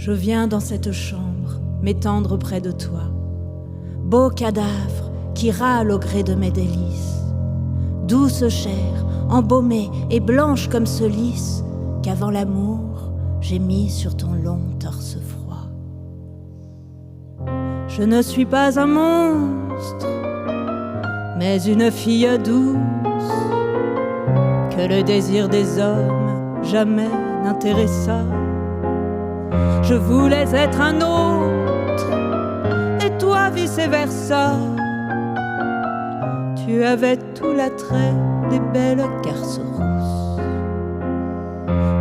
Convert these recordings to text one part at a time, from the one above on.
Je viens dans cette chambre, m'étendre près de toi. Beau cadavre qui râle au gré de mes délices. Douce chair, embaumée et blanche comme ce lys qu'avant l'amour, j'ai mis sur ton long torse froid. Je ne suis pas un monstre, mais une fille douce que le désir des hommes jamais n'intéressa. Je voulais être un autre, et toi vice-versa. Tu avais tout l'attrait des belles garces rousses.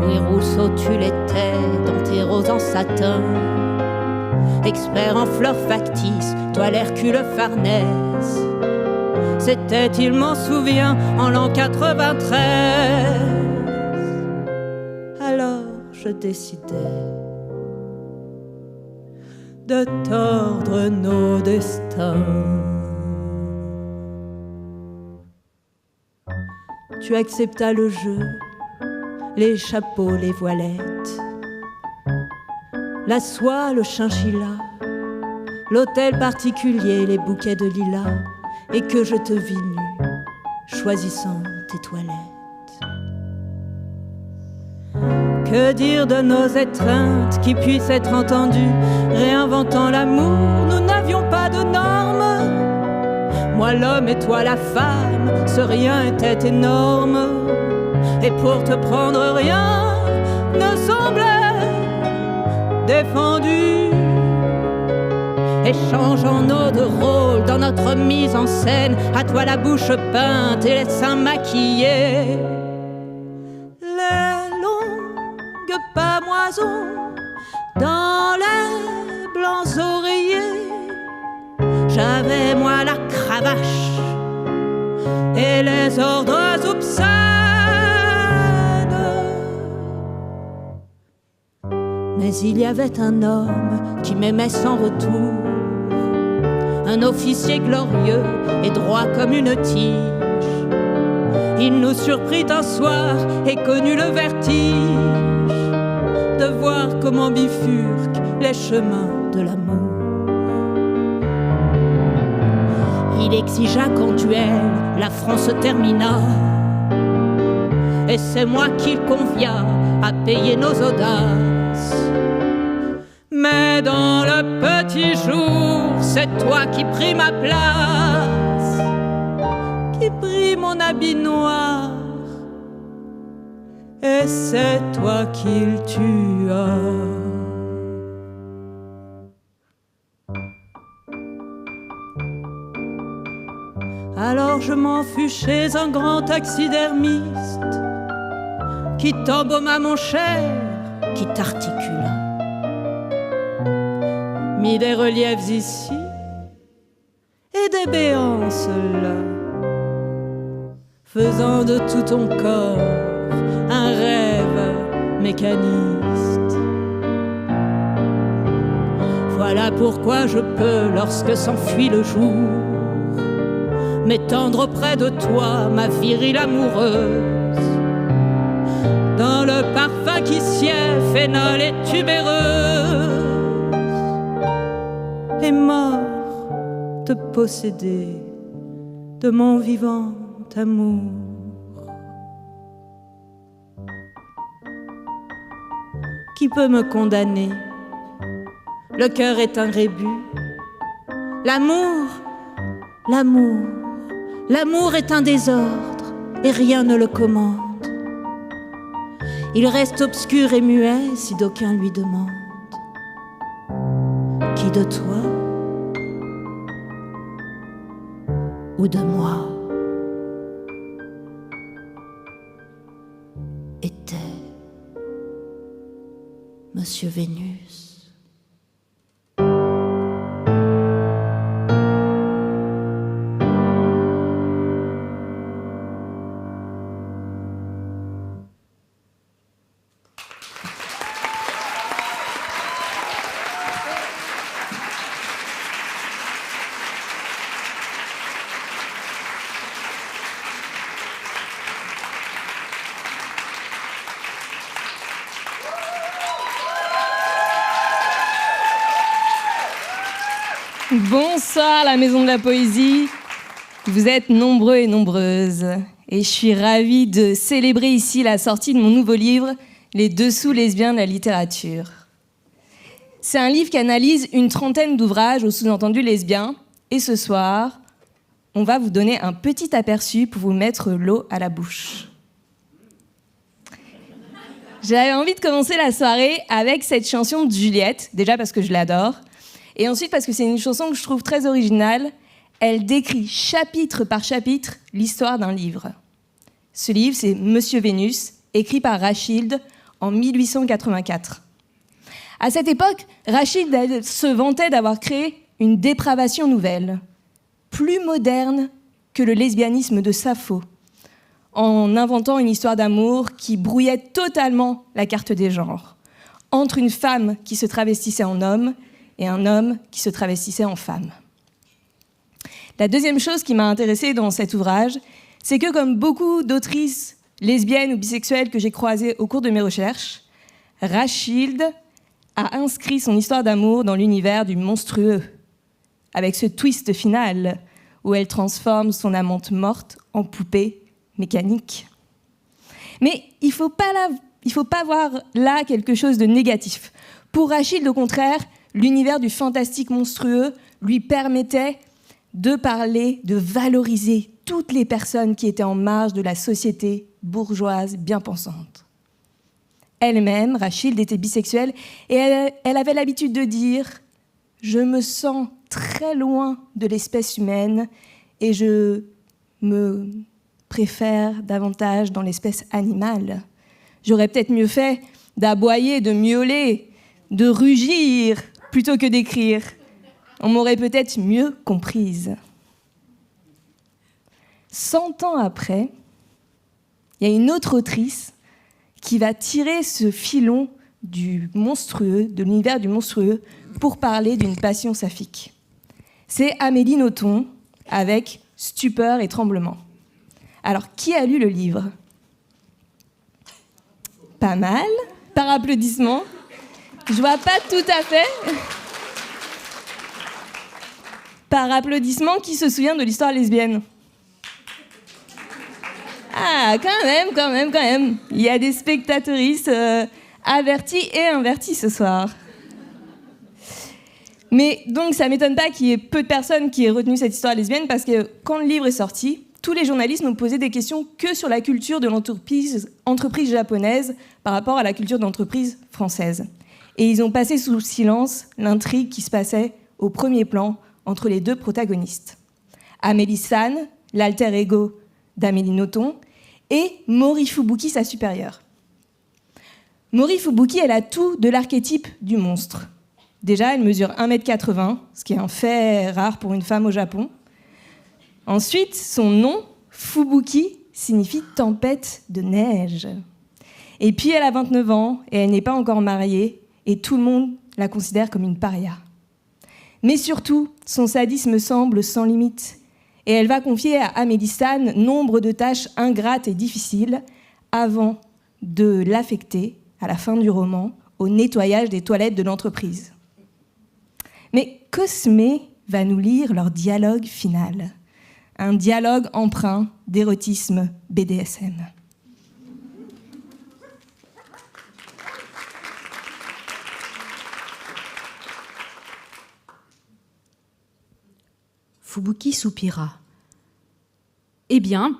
Oui, Rousseau, tu l'étais dans tes roses en satin. Expert en fleurs factices, toi l'Hercule Farnèse. C'était, il m'en souvient, en l'an 93. Alors je décidai de tordre nos destins. Tu acceptas le jeu, les chapeaux, les voilettes, la soie, le chinchilla, l'hôtel particulier, les bouquets de lilas, et que je te vis nue, choisissant tes toilettes. Que dire de nos étreintes qui puissent être entendues? Réinventant l'amour, nous n'avions pas de normes. Moi l'homme et toi la femme, ce rien était énorme. Et pour te prendre rien ne semblait défendu. Échangeant nos deux rôles dans notre mise en scène, à toi la bouche peinte et les seins maquillés. Les longues pâmoisons dans les blancs oreillers. J'avais moi la cravache et les ordres obscènes. Mais il y avait un homme qui m'aimait sans retour, un officier glorieux et droit comme une tige. Il nous surprit un soir et connut le vertige de voir comment bifurquent les chemins de l'amour. Il exigea qu'en duel l'affront se termina, et c'est moi qu'il convia à payer nos audaces. Mais dans le petit jour, c'est toi qui pris ma place, qui pris mon habit noir, et c'est toi qu'il tua. Alors je m'en fus chez un grand taxidermiste qui t'embauma mon cher, qui t'articula, mis des reliefs ici et des béances là, faisant de tout ton corps un rêve mécaniste. Voilà pourquoi je peux, lorsque s'enfuit le jour, m'étendre auprès de toi, ma virile amoureuse, dans le parfum qui sied, phénol et tubéreuse, et mort te posséder de mon vivant amour. Qui peut me condamner? Le cœur est un rébut. L'amour, l'amour, l'amour est un désordre et rien ne le commande. Il reste obscur et muet si d'aucun lui demande. Qui de toi ou de moi était Monsieur Vénus? Bonsoir la Maison de la Poésie. Vous êtes nombreux et nombreuses. Et je suis ravie de célébrer ici la sortie de mon nouveau livre, Les dessous lesbiens de la littérature. C'est un livre qui analyse une trentaine d'ouvrages aux sous-entendus lesbiens. Et ce soir, on va vous donner un petit aperçu pour vous mettre l'eau à la bouche. J'avais envie de commencer la soirée avec cette chanson de Juliette, déjà parce que je l'adore, et ensuite parce que c'est une chanson que je trouve très originale. Elle décrit chapitre par chapitre l'histoire d'un livre. Ce livre, c'est Monsieur Vénus, écrit par Rachilde en 1884. À cette époque, Rachilde se vantait d'avoir créé une dépravation nouvelle, plus moderne que le lesbianisme de Sappho, en inventant une histoire d'amour qui brouillait totalement la carte des genres, entre une femme qui se travestissait en homme et un homme qui se travestissait en femme. La deuxième chose qui m'a intéressée dans cet ouvrage, c'est que comme beaucoup d'autrices lesbiennes ou bisexuelles que j'ai croisées au cours de mes recherches, Rachilde a inscrit son histoire d'amour dans l'univers du monstrueux, avec ce twist final où elle transforme son amante morte en poupée mécanique. Mais il ne faut pas voir là quelque chose de négatif. Pour Rachilde, au contraire, l'univers du fantastique monstrueux lui permettait de parler, de valoriser toutes les personnes qui étaient en marge de la société bourgeoise bien pensante. Elle-même, Rachilde, était bisexuelle et elle avait l'habitude de dire « Je me sens très loin de l'espèce humaine et je me préfère davantage dans l'espèce animale. J'aurais peut-être mieux fait d'aboyer, de miauler, de rugir plutôt que d'écrire. On m'aurait peut-être mieux comprise. » 100 ans après, il y a une autre autrice qui va tirer ce filon du monstrueux, de l'univers du monstrueux, pour parler d'une passion saphique. C'est Amélie Nothomb avec Stupeur et tremblement. Alors, qui a lu le livre ? Pas mal, par applaudissement. Je vois pas tout à fait. Par applaudissement, qui se souvient de l'histoire lesbienne ? Ah, quand même. Il y a des spectatrices averties et inverties ce soir. Mais donc, ça ne m'étonne pas qu'il y ait peu de personnes qui aient retenu cette histoire lesbienne, parce que quand le livre est sorti, tous les journalistes n'ont posé des questions que sur la culture de l'entreprise japonaise par rapport à la culture d'entreprise française. Et ils ont passé sous silence l'intrigue qui se passait au premier plan entre les deux protagonistes. Amélie San, l'alter ego d'Amélie Nothomb, et Mori Fubuki, sa supérieure. Mori Fubuki, elle a tout de l'archétype du monstre. Déjà, elle mesure 1,80 m, ce qui est un fait rare pour une femme au Japon. Ensuite, son nom, Fubuki, signifie tempête de neige. Et puis, elle a 29 ans et elle n'est pas encore mariée, et tout le monde la considère comme une paria. Mais surtout, son sadisme semble sans limite. Et elle va confier à Amélie San nombre de tâches ingrates et difficiles avant de l'affecter, à la fin du roman, au nettoyage des toilettes de l'entreprise. Mais Cosme va nous lire leur dialogue final. Un dialogue empreint d'érotisme BDSM. Fubuki soupira. « Eh bien,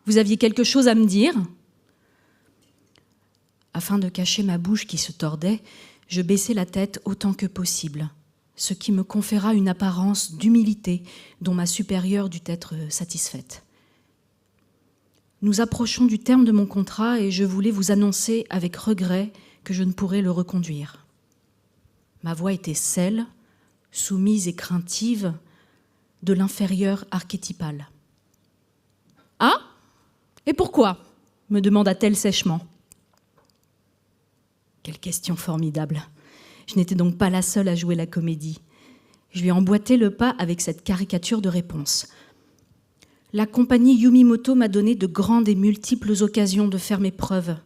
vous aviez quelque chose à me dire ?» Afin de cacher ma bouche qui se tordait, je baissai la tête autant que possible, ce qui me conféra une apparence d'humilité dont ma supérieure dut être satisfaite. Nous approchons du terme de mon contrat et je voulais vous annoncer avec regret que je ne pourrais le reconduire. Ma voix était celle, soumise et craintive, de l'inférieur archétypal. « Ah ? Et pourquoi ?» me demanda-t-elle sèchement. Quelle question formidable. Je n'étais donc pas la seule à jouer la comédie. Je lui emboîtai le pas avec cette caricature de réponse. La compagnie Yumimoto m'a donné de grandes et multiples occasions de faire mes preuves.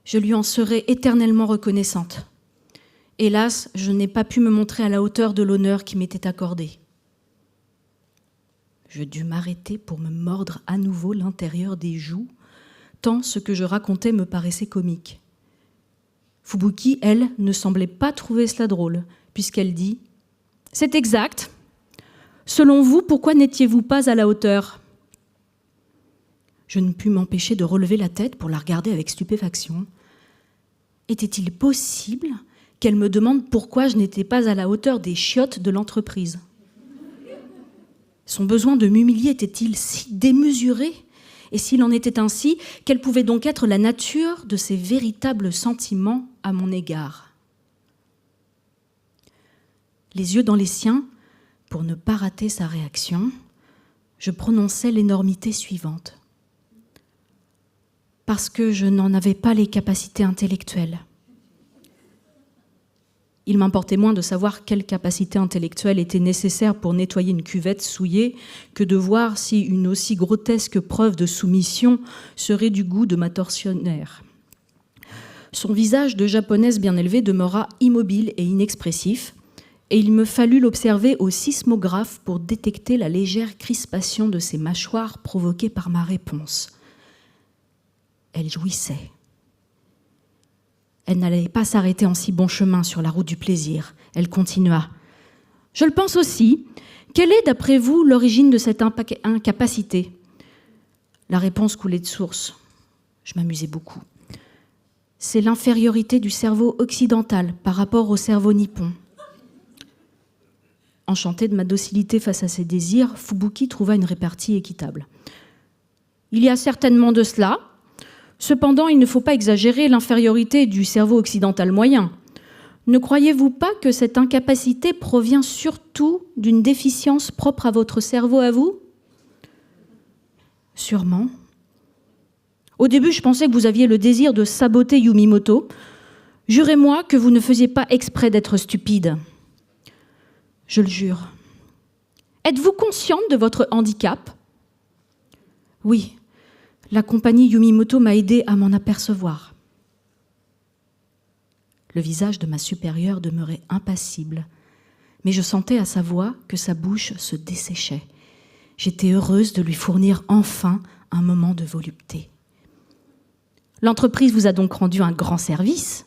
Je lui en serai éternellement reconnaissante. Hélas, je n'ai pas pu me montrer à la hauteur de l'honneur qui m'était accordé. Je dus m'arrêter pour me mordre à nouveau l'intérieur des joues, tant ce que je racontais me paraissait comique. Fubuki, elle, ne semblait pas trouver cela drôle, puisqu'elle dit « C'est exact. Selon vous, pourquoi n'étiez-vous pas à la hauteur ?» Je ne pus m'empêcher de relever la tête pour la regarder avec stupéfaction. Était-il possible qu'elle me demande pourquoi je n'étais pas à la hauteur des chiottes de l'entreprise ? Son besoin de m'humilier était-il si démesuré ? Et s'il en était ainsi, quelle pouvait donc être la nature de ses véritables sentiments à mon égard ? Les yeux dans les siens, pour ne pas rater sa réaction, je prononçai l'énormité suivante. Parce que je n'en avais pas les capacités intellectuelles. Il m'importait moins de savoir quelle capacité intellectuelle était nécessaire pour nettoyer une cuvette souillée que de voir si une aussi grotesque preuve de soumission serait du goût de ma tortionnaire. Son visage de japonaise bien élevée demeura immobile et inexpressif, et il me fallut l'observer au sismographe pour détecter la légère crispation de ses mâchoires provoquée par ma réponse. Elle jouissait. Elle n'allait pas s'arrêter en si bon chemin sur la route du plaisir. Elle continua. « Je le pense aussi. Quelle est, d'après vous, l'origine de cette incapacité ?» La réponse coulait de source. Je m'amusais beaucoup. « C'est l'infériorité du cerveau occidental par rapport au cerveau nippon. » Enchanté de ma docilité face à ses désirs, Fubuki trouva une répartie équitable. « Il y a certainement de cela. Cependant, il ne faut pas exagérer l'infériorité du cerveau occidental moyen. Ne croyez-vous pas que cette incapacité provient surtout d'une déficience propre à votre cerveau à vous ? Sûrement. Au début, je pensais que vous aviez le désir de saboter Yumimoto. Jurez-moi que vous ne faisiez pas exprès d'être stupide. Je le jure. Êtes-vous consciente de votre handicap ? Oui. La compagnie Yumimoto m'a aidé à m'en apercevoir. Le visage de ma supérieure demeurait impassible, mais je sentais à sa voix que sa bouche se desséchait. J'étais heureuse de lui fournir enfin un moment de volupté. L'entreprise vous a donc rendu un grand service.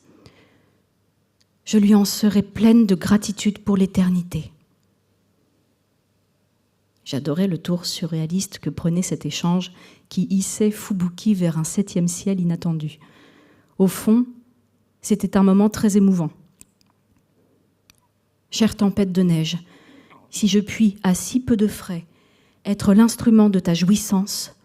Je lui en serai pleine de gratitude pour l'éternité. J'adorais le tour surréaliste que prenait cet échange qui hissait Fubuki vers un 7e ciel inattendu. Au fond, c'était un moment très émouvant. Chère tempête de neige, si je puis, à si peu de frais, être l'instrument de ta jouissance,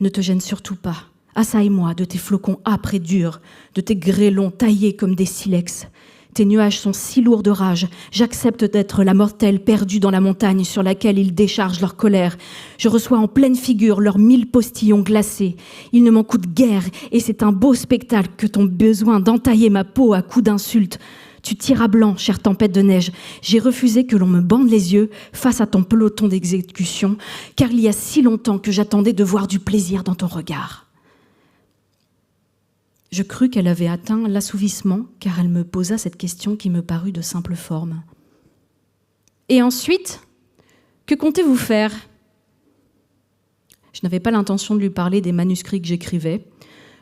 ne te gêne surtout pas. Assaille-moi de tes flocons âpres et durs, de tes grêlons taillés comme des silex. Tes nuages sont si lourds de rage, j'accepte d'être la mortelle perdue dans la montagne sur laquelle ils déchargent leur colère. Je reçois en pleine figure leurs 1000 postillons glacés. Ils ne m'en coûtent guère, et c'est un beau spectacle que ton besoin d'entailler ma peau à coups d'insultes. Tu tires à blanc, chère tempête de neige. J'ai refusé que l'on me bande les yeux face à ton peloton d'exécution, car il y a si longtemps que j'attendais de voir du plaisir dans ton regard. Je crus qu'elle avait atteint l'assouvissement, car elle me posa cette question qui me parut de simple forme. « Et ensuite, que comptez-vous faire ?» Je n'avais pas l'intention de lui parler des manuscrits que j'écrivais.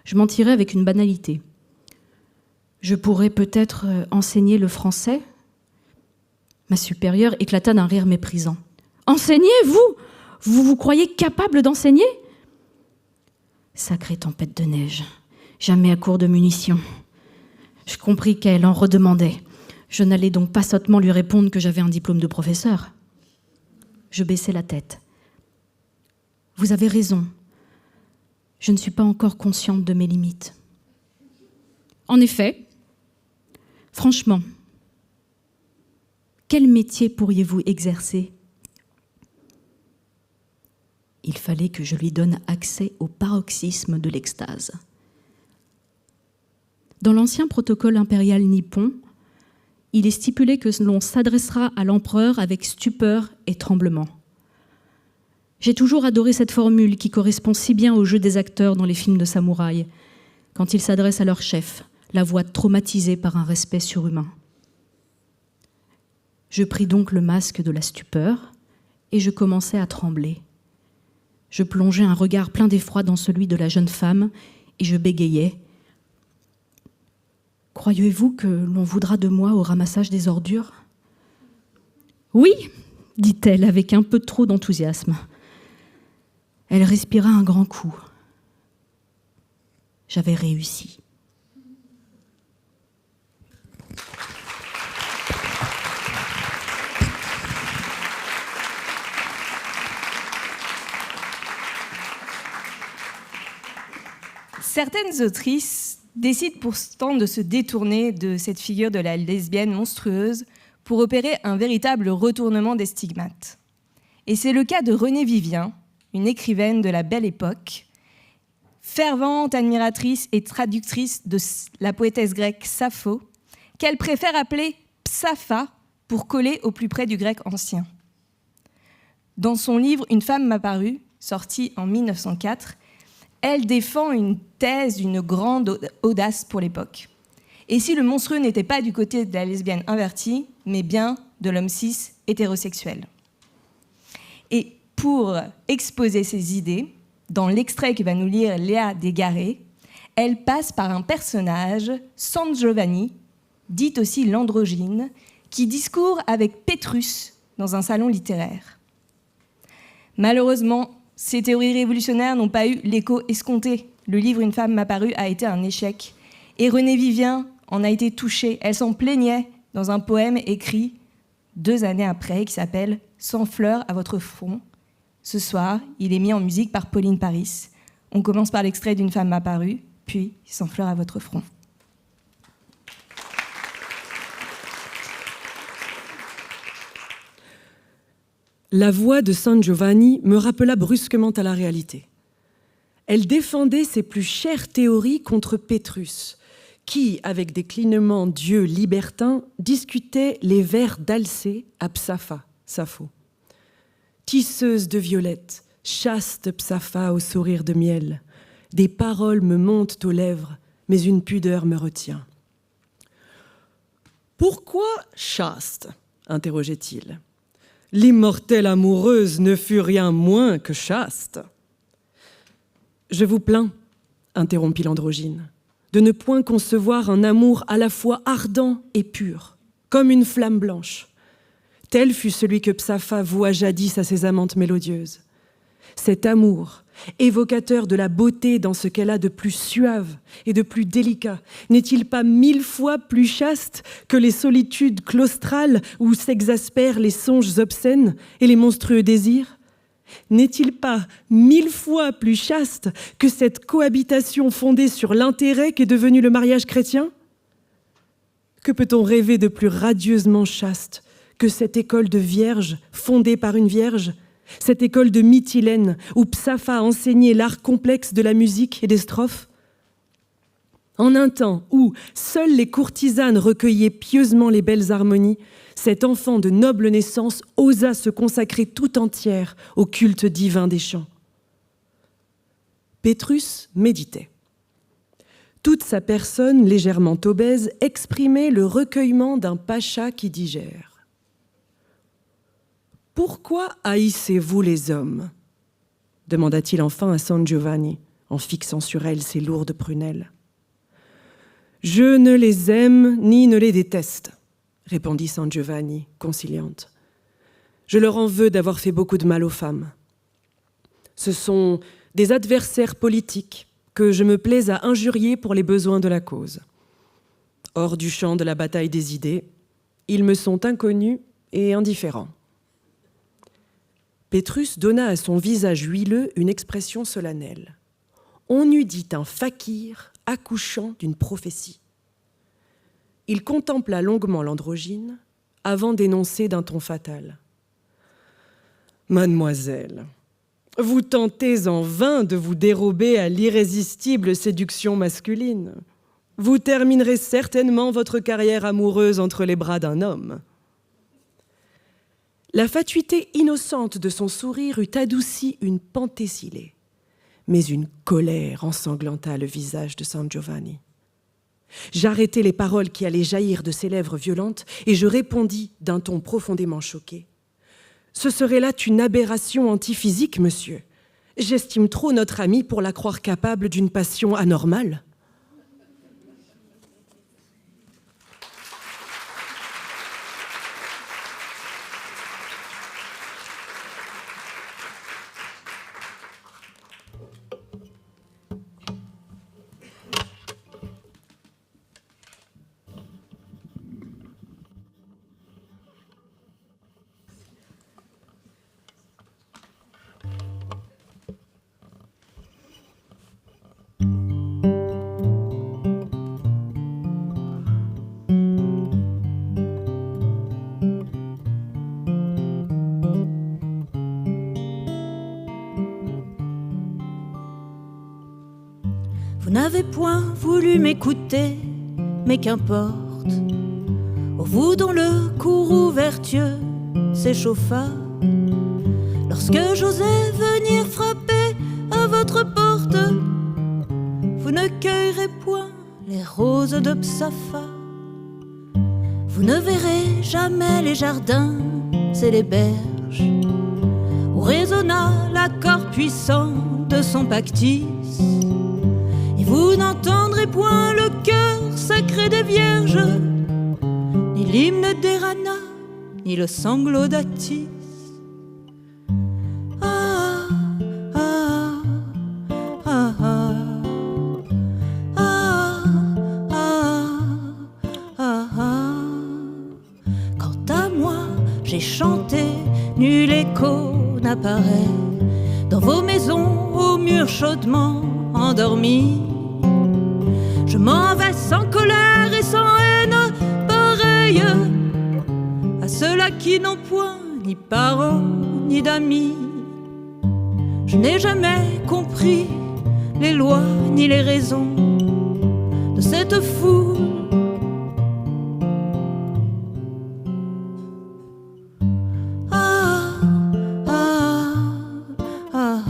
Je m'en tirais avec une banalité. « Je pourrais peut-être enseigner le français ?» Ma supérieure éclata d'un rire méprisant. « Enseigner, vous ? Vous vous croyez capable d'enseigner ?» Sacrée tempête de neige. Jamais à court de munitions. Je compris qu'elle en redemandait. Je n'allais donc pas sottement lui répondre que j'avais un diplôme de professeur. Je baissai la tête. Vous avez raison. Je ne suis pas encore consciente de mes limites. En effet, franchement, quel métier pourriez-vous exercer ? Il fallait que je lui donne accès au paroxysme de l'extase. Dans l'ancien protocole impérial nippon, il est stipulé que l'on s'adressera à l'empereur avec stupeur et tremblement. J'ai toujours adoré cette formule qui correspond si bien au jeu des acteurs dans les films de samouraï, quand ils s'adressent à leur chef, la voix traumatisée par un respect surhumain. Je pris donc le masque de la stupeur et je commençai à trembler. Je plongeais un regard plein d'effroi dans celui de la jeune femme et je bégayais. « Croyez-vous que l'on voudra de moi au ramassage des ordures ?»« Oui, dit-elle avec un peu trop d'enthousiasme. Elle respira un grand coup. J'avais réussi. Certaines autrices décident pourtant de se détourner de cette figure de la lesbienne monstrueuse pour opérer un véritable retournement des stigmates. Et c'est le cas de Renée Vivien, une écrivaine de la Belle Époque, fervente admiratrice et traductrice de la poétesse grecque Sappho, qu'elle préfère appeler Psapha pour coller au plus près du grec ancien. Dans son livre « Une femme m'a paru », sorti en 1904, elle défend une thèse d'une grande audace pour l'époque. Et si le monstrueux n'était pas du côté de la lesbienne invertie, mais bien de l'homme cis hétérosexuel. Et pour exposer ses idées, dans l'extrait que va nous lire Léa Desgarrés, elle passe par un personnage, San Giovanni, dit aussi l'androgyne, qui discourt avec Pétrus dans un salon littéraire. Malheureusement, ces théories révolutionnaires n'ont pas eu l'écho escompté. Le livre « Une femme m'a paru » a été un échec. Et Renée Vivien en a été touchée. Elle s'en plaignait dans un poème écrit 2 années après, qui s'appelle « Sans fleurs à votre front ». Ce soir, il est mis en musique par Pauline Paris. On commence par l'extrait d'Une femme m'a paru, puis « Sans fleurs à votre front ». La voix de San Giovanni me rappela brusquement à la réalité. Elle défendait ses plus chères théories contre Pétrus, qui, avec des clignements d'yeux libertins, discutait les vers d'Alcée à Psapha, Sappho. Tisseuse de violettes, chaste Psapha au sourire de miel, des paroles me montent aux lèvres, mais une pudeur me retient. « Pourquoi chaste ?» interrogeait-il. « L'immortelle amoureuse ne fut rien moins que chaste. » « Je vous plains, interrompit l'androgyne, de ne point concevoir un amour à la fois ardent et pur, comme une flamme blanche. Tel fut celui que Psapha voua jadis à ses amantes mélodieuses. Cet amour, évocateur de la beauté dans ce qu'elle a de plus suave et de plus délicat, n'est-il pas 1000 fois plus chaste que les solitudes claustrales où s'exaspèrent les songes obscènes et les monstrueux désirs ? N'est-il pas 1000 fois plus chaste que cette cohabitation fondée sur l'intérêt qu'est devenu le mariage chrétien ? Que peut-on rêver de plus radieusement chaste que cette école de vierges fondée par une vierge, cette école de Mytilène où Psapha a enseigné l'art complexe de la musique et des strophes ? En un temps où seules les courtisanes recueillaient pieusement les belles harmonies, cet enfant de noble naissance osa se consacrer tout entière au culte divin des chants. Pétrus méditait. Toute sa personne légèrement obèse exprimait le recueillement d'un pacha qui digère. « Pourquoi haïssez-vous les hommes ?» demanda-t-il enfin à San Giovanni, en fixant sur elle ses lourdes prunelles. « Je ne les aime ni ne les déteste, répondit San Giovanni, conciliante. Je leur en veux d'avoir fait beaucoup de mal aux femmes. Ce sont des adversaires politiques que je me plais à injurier pour les besoins de la cause. Hors du champ de la bataille des idées, ils me sont inconnus et indifférents. Pétrus donna à son visage huileux une expression solennelle. On eût dit un fakir accouchant d'une prophétie. Il contempla longuement l'androgyne avant d'énoncer d'un ton fatal. « Mademoiselle, vous tentez en vain de vous dérober à l'irrésistible séduction masculine. Vous terminerez certainement votre carrière amoureuse entre les bras d'un homme. » La fatuité innocente de son sourire eût adouci une penthésilée, mais une colère ensanglanta le visage de San Giovanni. J'arrêtai les paroles qui allaient jaillir de ses lèvres violentes et je répondis d'un ton profondément choqué. « Ce serait là une aberration antiphysique, monsieur. J'estime trop notre amie pour la croire capable d'une passion anormale. Vous n'avez point voulu m'écouter, mais qu'importe. Ô vous dont le courroux vertueux s'échauffa, lorsque j'osais venir frapper à votre porte, vous ne cueillerez point les roses de Psapha. Vous ne verrez jamais les jardins et les berges où résonna l'accord puissant de son pactis. Et vous n'entendrez point le chœur sacré des vierges, ni l'hymne d'Erana, ni le sanglot d'Attis. Ah, ah, ah, ah, ah, ah, ah, ah. Quant à moi, j'ai chanté, nul écho n'apparaît dans vos maisons aux murs chaudement endormis. Je m'en vais sans colère et sans haine, pareil à ceux-là qui n'ont point ni parents ni d'amis. Je n'ai jamais compris les lois ni les raisons de cette foule. Ah, ah, ah, ah.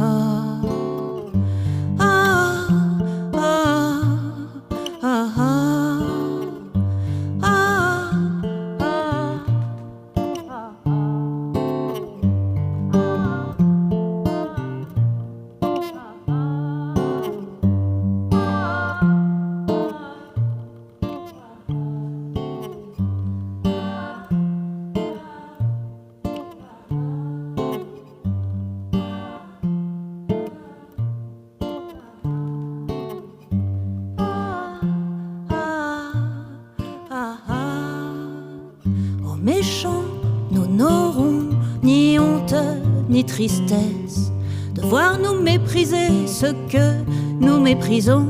Méchants, nous n'aurons ni honte ni tristesse de voir nous mépriser ce que nous méprisons.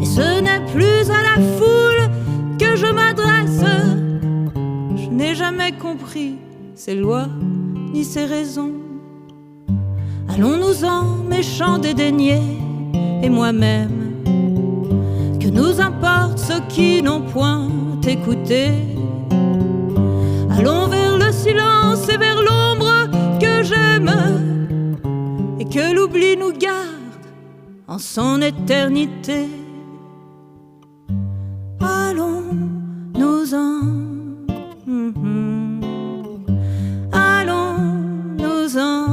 Et ce n'est plus à la foule que je m'adresse. Je n'ai jamais compris ces lois ni ces raisons. Allons-nous-en, méchants dédaignés, et moi-même, que nous importe ceux qui n'ont point écouté. Allons vers le silence et vers l'ombre que j'aime, et que l'oubli nous garde en son éternité. Allons-nous-en, allons-nous-en,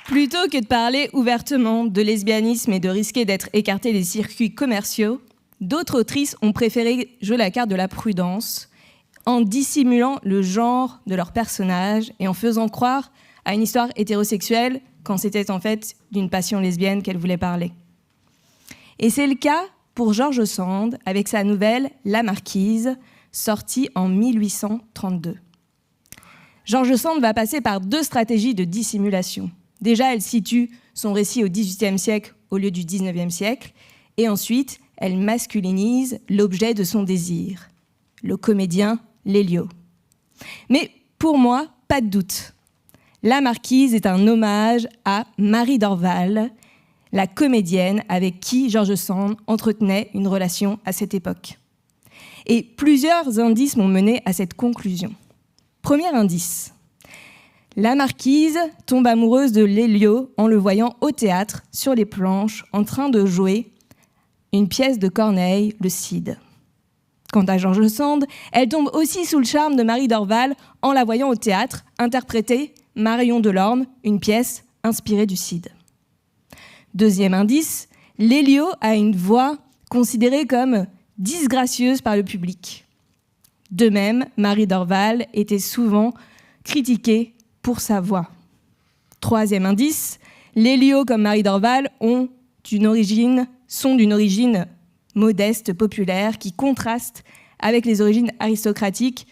Plutôt que de parler ouvertement de lesbianisme et de risquer d'être écartées des circuits commerciaux, d'autres autrices ont préféré jouer la carte de la prudence en dissimulant le genre de leurs personnages et en faisant croire à une histoire hétérosexuelle quand c'était en fait d'une passion lesbienne qu'elles voulaient parler. Et c'est le cas pour George Sand avec sa nouvelle « La Marquise », sortie en 1832. George Sand va passer par 2 stratégies de dissimulation. Déjà, elle situe son récit au XVIIIe siècle au lieu du XIXe siècle, et ensuite, elle masculinise l'objet de son désir, le comédien Lelio. Mais pour moi, pas de doute. La Marquise est un hommage à Marie Dorval, la comédienne avec qui George Sand entretenait une relation à cette époque. Et plusieurs indices m'ont mené à cette conclusion. Premier indice, la Marquise tombe amoureuse de Lelio en le voyant au théâtre, sur les planches, en train de jouer une pièce de Corneille, le Cid. Quant à George Sand, elle tombe aussi sous le charme de Marie Dorval en la voyant au théâtre interpréter Marion Delorme, une pièce inspirée du Cid. Deuxième indice, Lelio a une voix considérée comme disgracieuse par le public. De même, Marie Dorval était souvent critiquée pour sa voix. Troisième indice, Lelio comme Marie Dorval sont d'une origine modeste, populaire, qui contraste avec les origines aristocratiques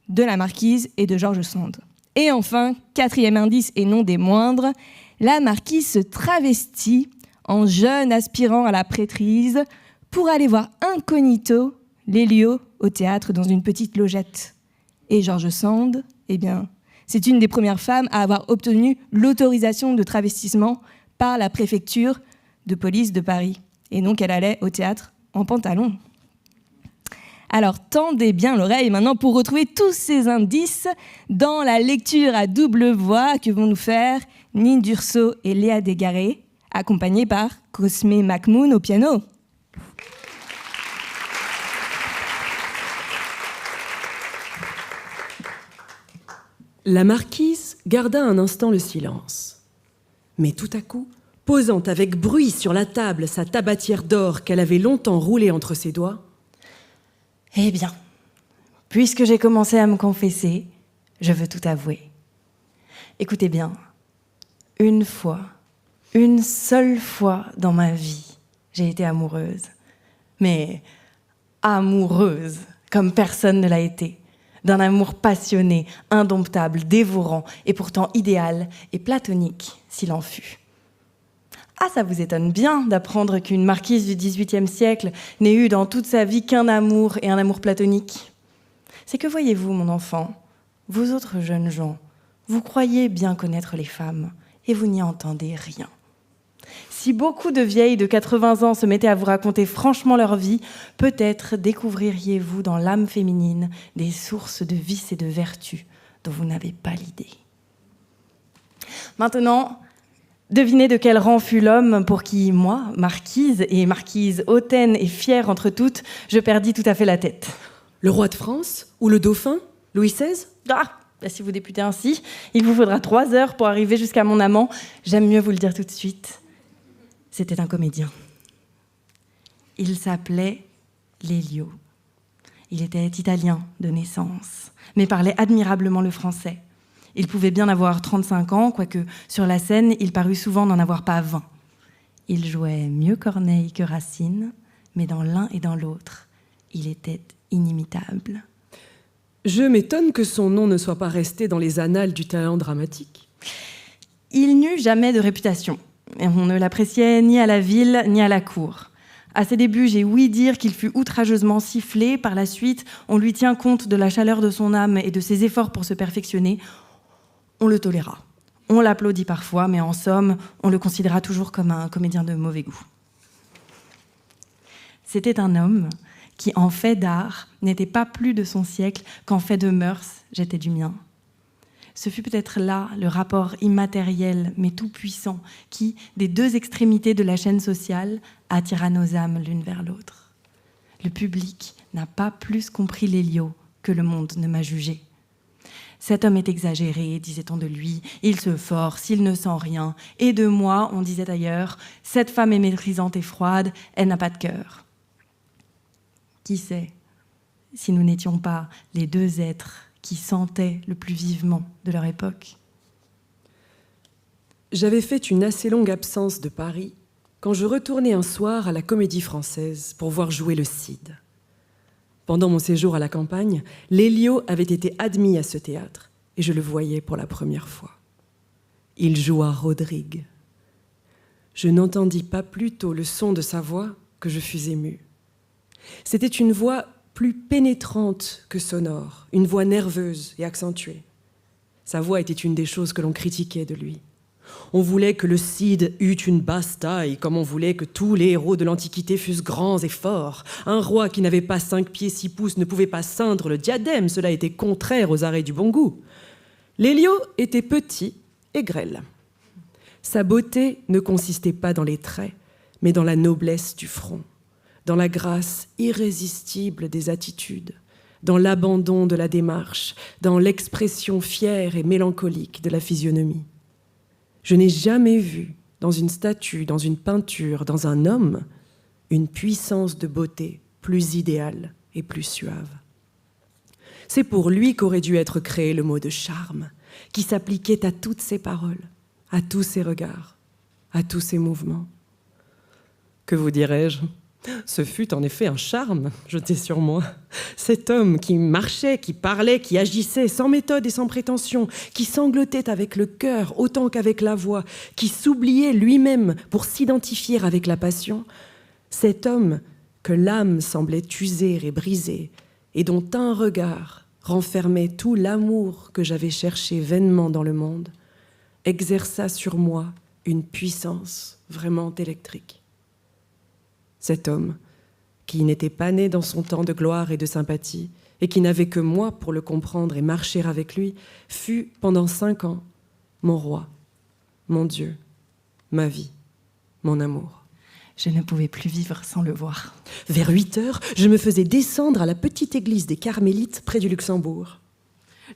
de la Marquise et de George Sand. Et enfin, quatrième indice et non des moindres, la Marquise se travestit en jeune aspirant à la prêtrise pour aller voir incognito Lelio au théâtre dans une petite logette. Et George Sand, eh bien, c'est une des premières femmes à avoir obtenu l'autorisation de travestissement par la préfecture de police de Paris. Et donc, elle allait au théâtre en pantalon. Alors, tendez bien l'oreille maintenant pour retrouver tous ces indices dans la lecture à double voix que vont nous faire Nine Durso et Léa Desgarrés, accompagnés par Cosme Macmoun au piano. La Marquise garda un instant le silence. Mais tout à coup, posant avec bruit sur la table sa tabatière d'or qu'elle avait longtemps roulée entre ses doigts, « Eh bien, puisque j'ai commencé à me confesser, je veux tout avouer. Écoutez bien, une seule fois dans ma vie, j'ai été amoureuse. Mais amoureuse, comme personne ne l'a été. D'un amour passionné, indomptable, dévorant, et pourtant idéal et platonique, s'il en fut. Ah, ça vous étonne bien d'apprendre qu'une marquise du XVIIIe siècle n'ait eu dans toute sa vie qu'un amour et un amour platonique. C'est que voyez-vous, mon enfant, vous autres jeunes gens, vous croyez bien connaître les femmes, et vous n'y entendez rien. Si beaucoup de vieilles de 80 ans se mettaient à vous raconter franchement leur vie, peut-être découvririez-vous dans l'âme féminine des sources de vices et de vertus dont vous n'avez pas l'idée. Maintenant, devinez de quel rang fut l'homme pour qui, moi, marquise hautaine et fière entre toutes, je perdis tout à fait la tête. le roi de France ou le dauphin, Louis XVI? Ah, bah si vous députez ainsi, il vous faudra 3 heures pour arriver jusqu'à mon amant. J'aime mieux vous le dire tout de suite. C'était un comédien. Il s'appelait Lelio. Il était italien de naissance, mais parlait admirablement le français. Il pouvait bien avoir 35 ans, quoique sur la scène, il parut souvent n'en avoir pas 20. Il jouait mieux Corneille que Racine, mais dans l'un et dans l'autre, il était inimitable. Je m'étonne que son nom ne soit pas resté dans les annales du talent dramatique. Il n'eut jamais de réputation. Et on ne l'appréciait ni à la ville, ni à la cour. À ses débuts, j'ai ouï dire qu'il fut outrageusement sifflé. Par la suite, on lui tient compte de la chaleur de son âme et de ses efforts pour se perfectionner. On le toléra. On l'applaudit parfois, mais en somme, on le considéra toujours comme un comédien de mauvais goût. C'était un homme qui, en fait d'art, n'était pas plus de son siècle qu'en fait de mœurs, j'étais du mien. Ce fut peut-être là le rapport immatériel mais tout-puissant qui, des 2 extrémités de la chaîne sociale, attira nos âmes l'une vers l'autre. Le public n'a pas plus compris Lelio que le monde ne m'a jugé. Cet homme est exagéré, disait-on de lui, il se force, il ne sent rien. Et de moi, on disait ailleurs, cette femme est méprisante et froide, elle n'a pas de cœur. Qui sait si nous n'étions pas les 2 êtres qui sentaient le plus vivement de leur époque? J'avais fait une assez longue absence de Paris quand je retournais un soir à la Comédie Française pour voir jouer le Cid. Pendant mon séjour à la campagne, Lelio avait été admis à ce théâtre et je le voyais pour la première fois. Il joua Rodrigue. Je n'entendis pas plus tôt le son de sa voix que je fus émue. C'était une voix plus pénétrante que sonore, une voix nerveuse et accentuée. Sa voix était une des choses que l'on critiquait de lui. On voulait que le Cid eût une basse taille, comme on voulait que tous les héros de l'Antiquité fussent grands et forts. Un roi qui n'avait pas 5 pieds 6 pouces ne pouvait pas ceindre le diadème, cela était contraire aux arrêts du bon goût. Lelio était petit et grêle. Sa beauté ne consistait pas dans les traits, mais dans la noblesse du front, dans la grâce irrésistible des attitudes, dans l'abandon de la démarche, dans l'expression fière et mélancolique de la physionomie. Je n'ai jamais vu, dans une statue, dans une peinture, dans un homme, une puissance de beauté plus idéale et plus suave. C'est pour lui qu'aurait dû être créé le mot de charme, qui s'appliquait à toutes ses paroles, à tous ses regards, à tous ses mouvements. Que vous dirais-je ? Ce fut en effet un charme jeté sur moi. Cet homme qui marchait, qui parlait, qui agissait sans méthode et sans prétention, qui sanglotait avec le cœur autant qu'avec la voix, qui s'oubliait lui-même pour s'identifier avec la passion. Cet homme que l'âme semblait user et briser, et dont un regard renfermait tout l'amour que j'avais cherché vainement dans le monde, exerça sur moi une puissance vraiment électrique. Cet homme, qui n'était pas né dans son temps de gloire et de sympathie, et qui n'avait que moi pour le comprendre et marcher avec lui, fut pendant 5 ans mon roi, mon Dieu, ma vie, mon amour. Je ne pouvais plus vivre sans le voir. Vers 8 heures, je me faisais descendre à la petite église des Carmélites près du Luxembourg.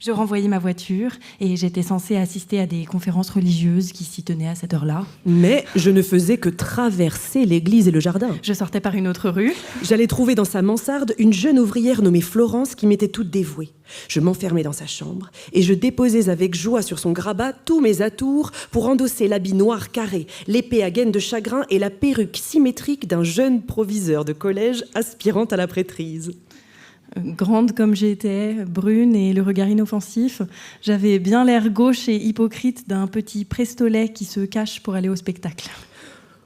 Je renvoyais ma voiture et j'étais censée assister à des conférences religieuses qui s'y tenaient à cette heure-là. Mais je ne faisais que traverser l'église et le jardin. Je sortais par une autre rue. J'allais trouver dans sa mansarde une jeune ouvrière nommée Florence qui m'était toute dévouée. Je m'enfermais dans sa chambre et je déposais avec joie sur son grabat tous mes atours pour endosser l'habit noir carré, l'épée à gaine de chagrin et la perruque symétrique d'un jeune proviseur de collège aspirant à la prêtrise. Grande comme j'étais, brune et le regard inoffensif, j'avais bien l'air gauche et hypocrite d'un petit prestolet qui se cache pour aller au spectacle.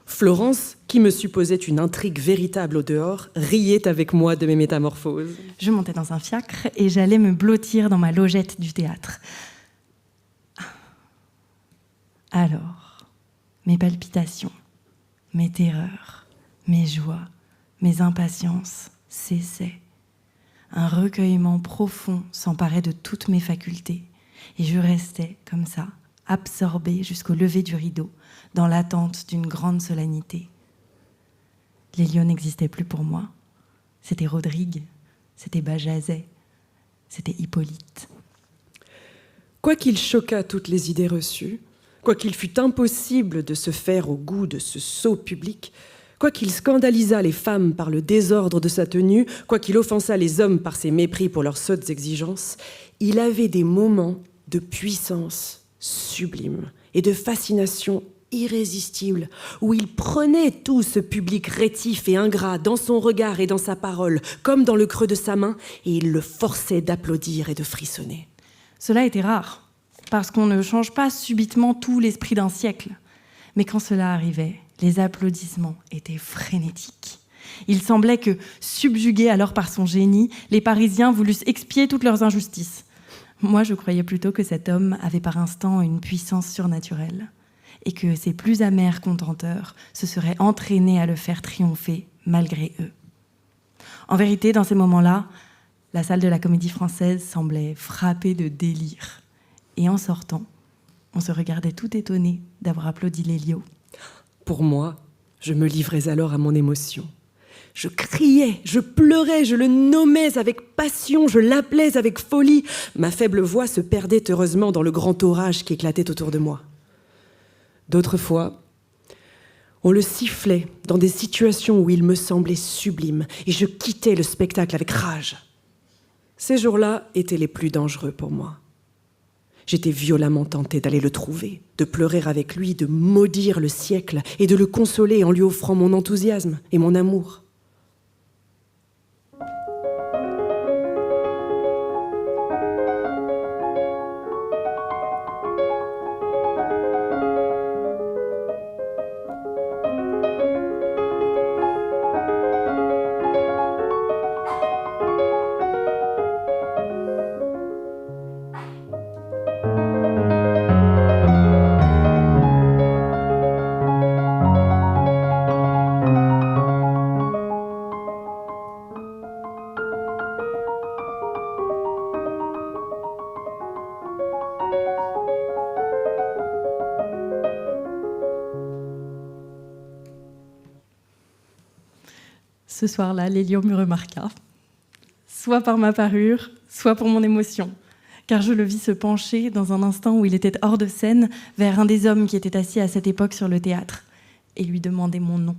Florence, qui me supposait une intrigue véritable au dehors, riait avec moi de mes métamorphoses. Je montais dans un fiacre et j'allais me blottir dans ma logette du théâtre. Alors, mes palpitations, mes terreurs, mes joies, mes impatiences cessaient. Un recueillement profond s'emparait de toutes mes facultés et je restais comme ça, absorbée jusqu'au lever du rideau, dans l'attente d'une grande solennité. Lelio n'existait plus pour moi. C'était Rodrigue, c'était Bajazet, c'était Hippolyte. Quoiqu'il choquât toutes les idées reçues, quoiqu'il fût impossible de se faire au goût de ce sot public, quoiqu'il scandalisât les femmes par le désordre de sa tenue, quoiqu'il offensât les hommes par ses mépris pour leurs sottes exigences, il avait des moments de puissance sublime et de fascination irrésistible, où il prenait tout ce public rétif et ingrat dans son regard et dans sa parole, comme dans le creux de sa main, et il le forçait d'applaudir et de frissonner. Cela était rare, parce qu'on ne change pas subitement tout l'esprit d'un siècle. Mais quand cela arrivait, les applaudissements étaient frénétiques. Il semblait que, subjugués alors par son génie, les Parisiens voulussent expier toutes leurs injustices. Moi, je croyais plutôt que cet homme avait par instant une puissance surnaturelle et que ses plus amers contenteurs se seraient entraînés à le faire triompher malgré eux. En vérité, dans ces moments-là, la salle de la Comédie Française semblait frappée de délire. Et en sortant, on se regardait tout étonné d'avoir applaudi Lelio. Pour moi, je me livrais alors à mon émotion. Je criais, je pleurais, je le nommais avec passion, je l'appelais avec folie. Ma faible voix se perdait heureusement dans le grand orage qui éclatait autour de moi. D'autres fois, on le sifflait dans des situations où il me semblait sublime et je quittais le spectacle avec rage. Ces jours-là étaient les plus dangereux pour moi. J'étais violemment tentée d'aller le trouver, de pleurer avec lui, de maudire le siècle et de le consoler en lui offrant mon enthousiasme et mon amour. Ce soir-là, Lélio me remarqua, soit par ma parure, soit pour mon émotion, car je le vis se pencher dans un instant où il était hors de scène vers un des hommes qui étaient assis à cette époque sur le théâtre et lui demander mon nom.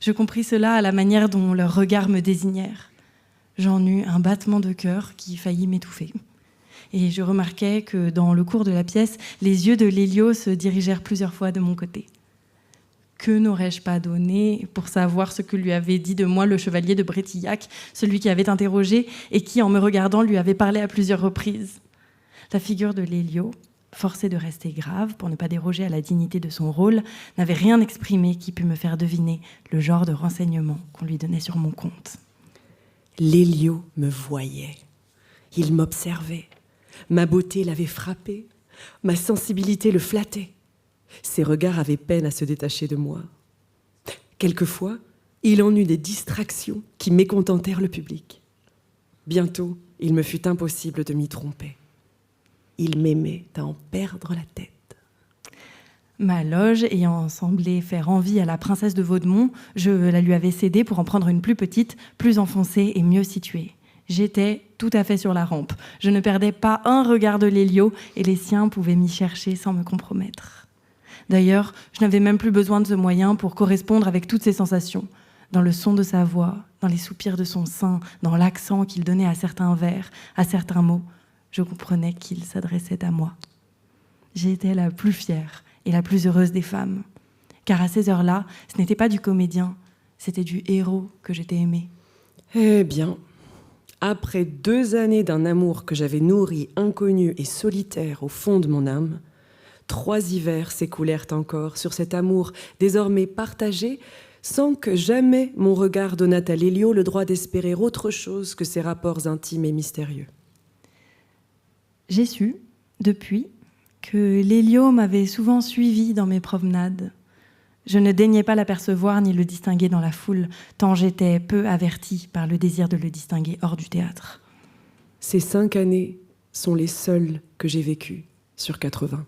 Je compris cela à la manière dont leurs regards me désignèrent. J'en eus un battement de cœur qui faillit m'étouffer. Et je remarquai que dans le cours de la pièce, les yeux de Lélio se dirigèrent plusieurs fois de mon côté. Que n'aurais-je pas donné pour savoir ce que lui avait dit de moi le chevalier de Brétillac, celui qui avait interrogé et qui, en me regardant, lui avait parlé à plusieurs reprises. La figure de Lélio, forcé de rester grave pour ne pas déroger à la dignité de son rôle, n'avait rien exprimé qui pût me faire deviner le genre de renseignements qu'on lui donnait sur mon compte. Lélio me voyait. Il m'observait. Ma beauté l'avait frappé. Ma sensibilité le flattait. Ses regards avaient peine à se détacher de moi. Quelquefois, il en eut des distractions qui mécontentèrent le public. Bientôt, il me fut impossible de m'y tromper. Il m'aimait à en perdre la tête. Ma loge ayant semblé faire envie à la princesse de Vaudemont, je la lui avais cédée pour en prendre une plus petite, plus enfoncée et mieux située. J'étais tout à fait sur la rampe. Je ne perdais pas un regard de Lélio et les siens pouvaient m'y chercher sans me compromettre. D'ailleurs, je n'avais même plus besoin de ce moyen pour correspondre avec toutes ces sensations. Dans le son de sa voix, dans les soupirs de son sein, dans l'accent qu'il donnait à certains vers, à certains mots, je comprenais qu'il s'adressait à moi. J'étais la plus fière et la plus heureuse des femmes. Car à ces heures-là, ce n'était pas du comédien, c'était du héros que j'étais aimée. Eh bien, après 2 années d'un amour que j'avais nourri, inconnu et solitaire au fond de mon âme, 3 hivers s'écoulèrent encore sur cet amour désormais partagé, sans que jamais mon regard donnât à Lélio le droit d'espérer autre chose que ces rapports intimes et mystérieux. J'ai su, depuis, que Lélio m'avait souvent suivi dans mes promenades. Je ne daignais pas l'apercevoir ni le distinguer dans la foule, tant j'étais peu avertie par le désir de le distinguer hors du théâtre. Ces 5 années sont les seules que j'ai vécues sur 80.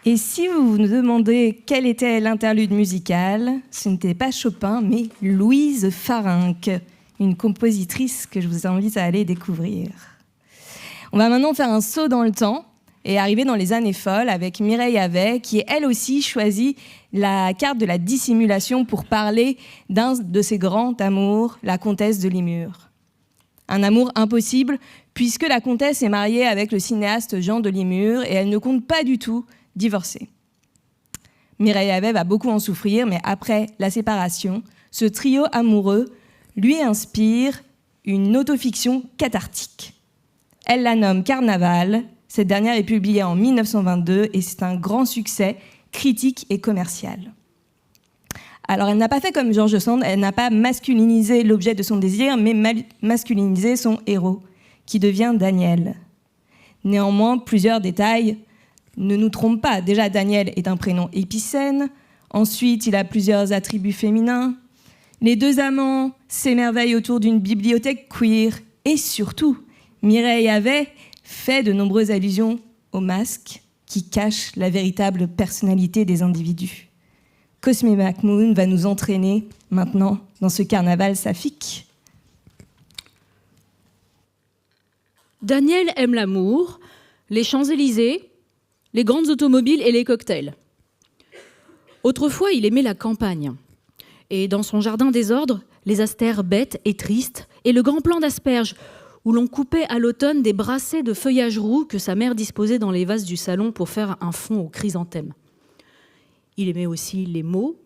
Et si vous vous demandez quel était l'interlude musical, ce n'était pas Chopin, mais Louise Farinck, une compositrice que je vous invite à aller découvrir. On va maintenant faire un saut dans le temps et arriver dans les années folles avec Mireille Havet, qui elle aussi choisit la carte de la dissimulation pour parler d'un de ses grands amours, la comtesse de Limur. Un amour impossible, puisque la comtesse est mariée avec le cinéaste Jean de Limur et elle ne compte pas du tout divorcée. Mireille Havet va beaucoup en souffrir, mais après la séparation, ce trio amoureux lui inspire une autofiction cathartique. Elle la nomme Carnaval. Cette dernière est publiée en 1922 et c'est un grand succès critique et commercial. Alors elle n'a pas fait comme George Sand, elle n'a pas masculinisé l'objet de son désir, mais masculinisé son héros, qui devient Daniel. Néanmoins, plusieurs détails ne nous trompent pas. Déjà, Daniel est un prénom épicène. Ensuite, il a plusieurs attributs féminins. Les 2 amants s'émerveillent autour d'une bibliothèque queer. Et surtout, Mireille Havet fait de nombreuses allusions au masque qui cache la véritable personnalité des individus. Cosme McMoon va nous entraîner maintenant dans ce carnaval saphique. Daniel aime l'amour, les Champs-Élysées, les grandes automobiles et les cocktails. Autrefois, il aimait la campagne. Et dans son jardin des ordres, les astères bêtes et tristes, et le grand plant d'asperges, où l'on coupait à l'automne des brassées de feuillage roux que sa mère disposait dans les vases du salon pour faire un fond aux chrysanthèmes. Il aimait aussi les mots,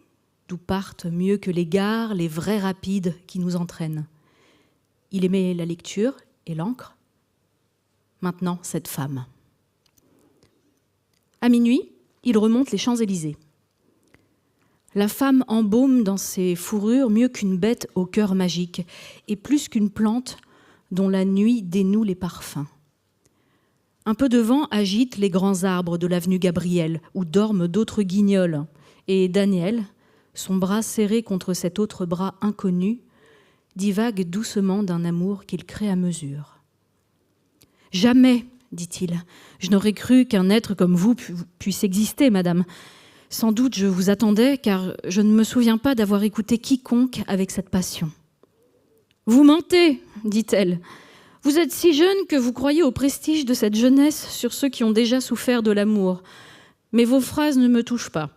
d'où partent mieux que les gares les vrais rapides qui nous entraînent. Il aimait la lecture et l'encre. Maintenant, cette femme. À minuit, il remonte les Champs-Élysées. La femme embaume dans ses fourrures mieux qu'une bête au cœur magique et plus qu'une plante dont la nuit dénoue les parfums. Un peu de vent agite les grands arbres de l'avenue Gabriel où dorment d'autres guignols et Daniel, son bras serré contre cet autre bras inconnu, divague doucement d'un amour qu'il crée à mesure. « Jamais, dit-il, je n'aurais cru qu'un être comme vous puisse exister, madame. Sans doute je vous attendais, car je ne me souviens pas d'avoir écouté quiconque avec cette passion. »« Vous mentez, dit-elle. Vous êtes si jeune que vous croyez au prestige de cette jeunesse sur ceux qui ont déjà souffert de l'amour. Mais vos phrases ne me touchent pas.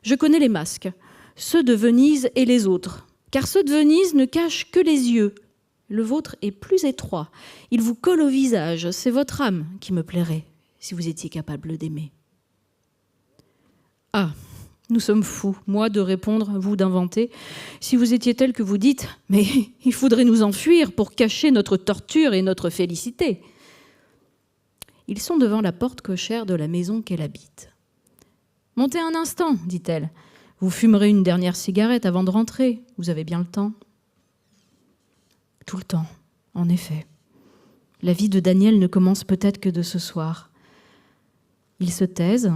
Je connais les masques, ceux de Venise et les autres, car ceux de Venise ne cachent que les yeux. Le vôtre est plus étroit. Il vous colle au visage. C'est votre âme qui me plairait, si vous étiez capable d'aimer. » Ah, nous sommes fous, moi de répondre, vous d'inventer. Si vous étiez tel que vous dites, mais il faudrait nous enfuir pour cacher notre torture et notre félicité. Ils sont devant la porte cochère de la maison qu'elle habite. « Montez un instant, dit-elle. Vous fumerez une dernière cigarette avant de rentrer. Vous avez bien le temps. » Tout le temps, en effet. La vie de Daniel ne commence peut-être que de ce soir. Ils se taisent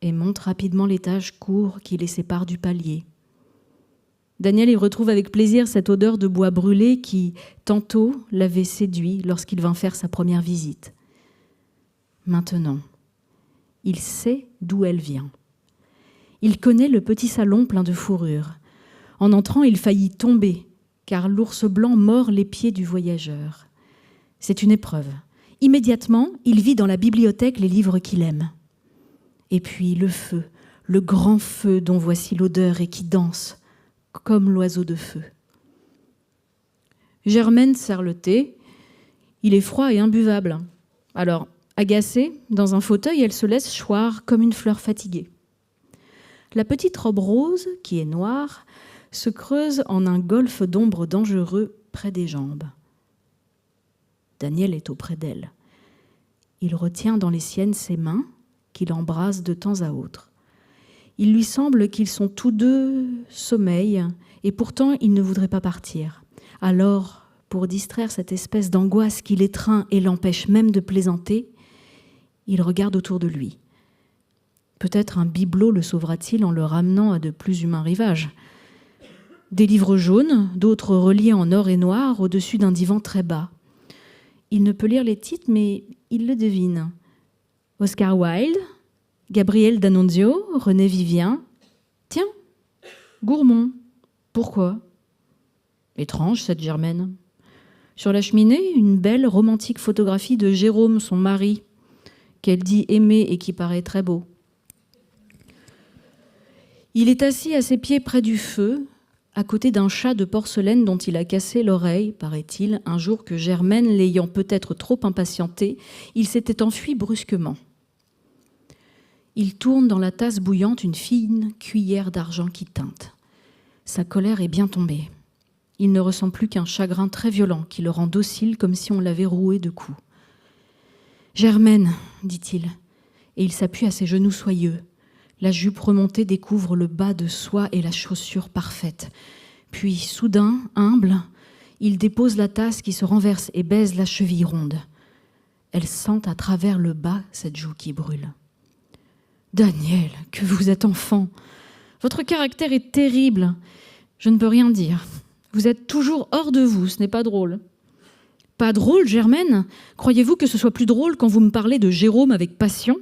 et montent rapidement l'étage court qui les sépare du palier. Daniel y retrouve avec plaisir cette odeur de bois brûlé qui, tantôt, l'avait séduit lorsqu'il vint faire sa première visite. Maintenant, il sait d'où elle vient. Il connaît le petit salon plein de fourrures. En entrant, il faillit tomber, car l'ours blanc mord les pieds du voyageur. C'est une épreuve. Immédiatement, il vit dans la bibliothèque les livres qu'il aime. Et puis le feu, le grand feu dont voici l'odeur et qui danse, comme l'oiseau de feu. Germaine sert le thé. Il est froid et imbuvable. Alors, agacée, dans un fauteuil, elle se laisse choir comme une fleur fatiguée. La petite robe rose, qui est noire, se creuse en un golfe d'ombre dangereux près des jambes. Daniel est auprès d'elle. Il retient dans les siennes ses mains, qu'il embrasse de temps à autre. Il lui semble qu'ils sont tous deux sommeil, et pourtant il ne voudrait pas partir. Alors, pour distraire cette espèce d'angoisse qui l'étreint et l'empêche même de plaisanter, il regarde autour de lui. Peut-être un bibelot le sauvera-t-il en le ramenant à de plus humains rivages. Des livres jaunes, d'autres reliés en or et noir, au-dessus d'un divan très bas. Il ne peut lire les titres, mais il le devine. Oscar Wilde, Gabriel D'Annunzio, René Vivien. Tiens, Gourmand. Pourquoi ? Étrange, cette Germaine. Sur la cheminée, une belle romantique photographie de Jérôme, son mari, qu'elle dit aimer et qui paraît très beau. Il est assis à ses pieds près du feu, à côté d'un chat de porcelaine dont il a cassé l'oreille, paraît-il, un jour que Germaine, l'ayant peut-être trop impatienté, il s'était enfui brusquement. Il tourne dans la tasse bouillante une fine cuillère d'argent qui teinte. Sa colère est bien tombée. Il ne ressent plus qu'un chagrin très violent qui le rend docile comme si on l'avait roué de coups. « Germaine, dit-il, et il s'appuie à ses genoux soyeux. La jupe remontée découvre le bas de soie et la chaussure parfaite. Puis, soudain, humble, il dépose la tasse qui se renverse et baise la cheville ronde. Elle sent à travers le bas cette joue qui brûle. « Daniel, que vous êtes enfant. Votre caractère est terrible. Je ne peux rien dire. Vous êtes toujours hors de vous, ce n'est pas drôle. » « Pas drôle, Germaine ? Croyez-vous que ce soit plus drôle quand vous me parlez de Jérôme avec passion ?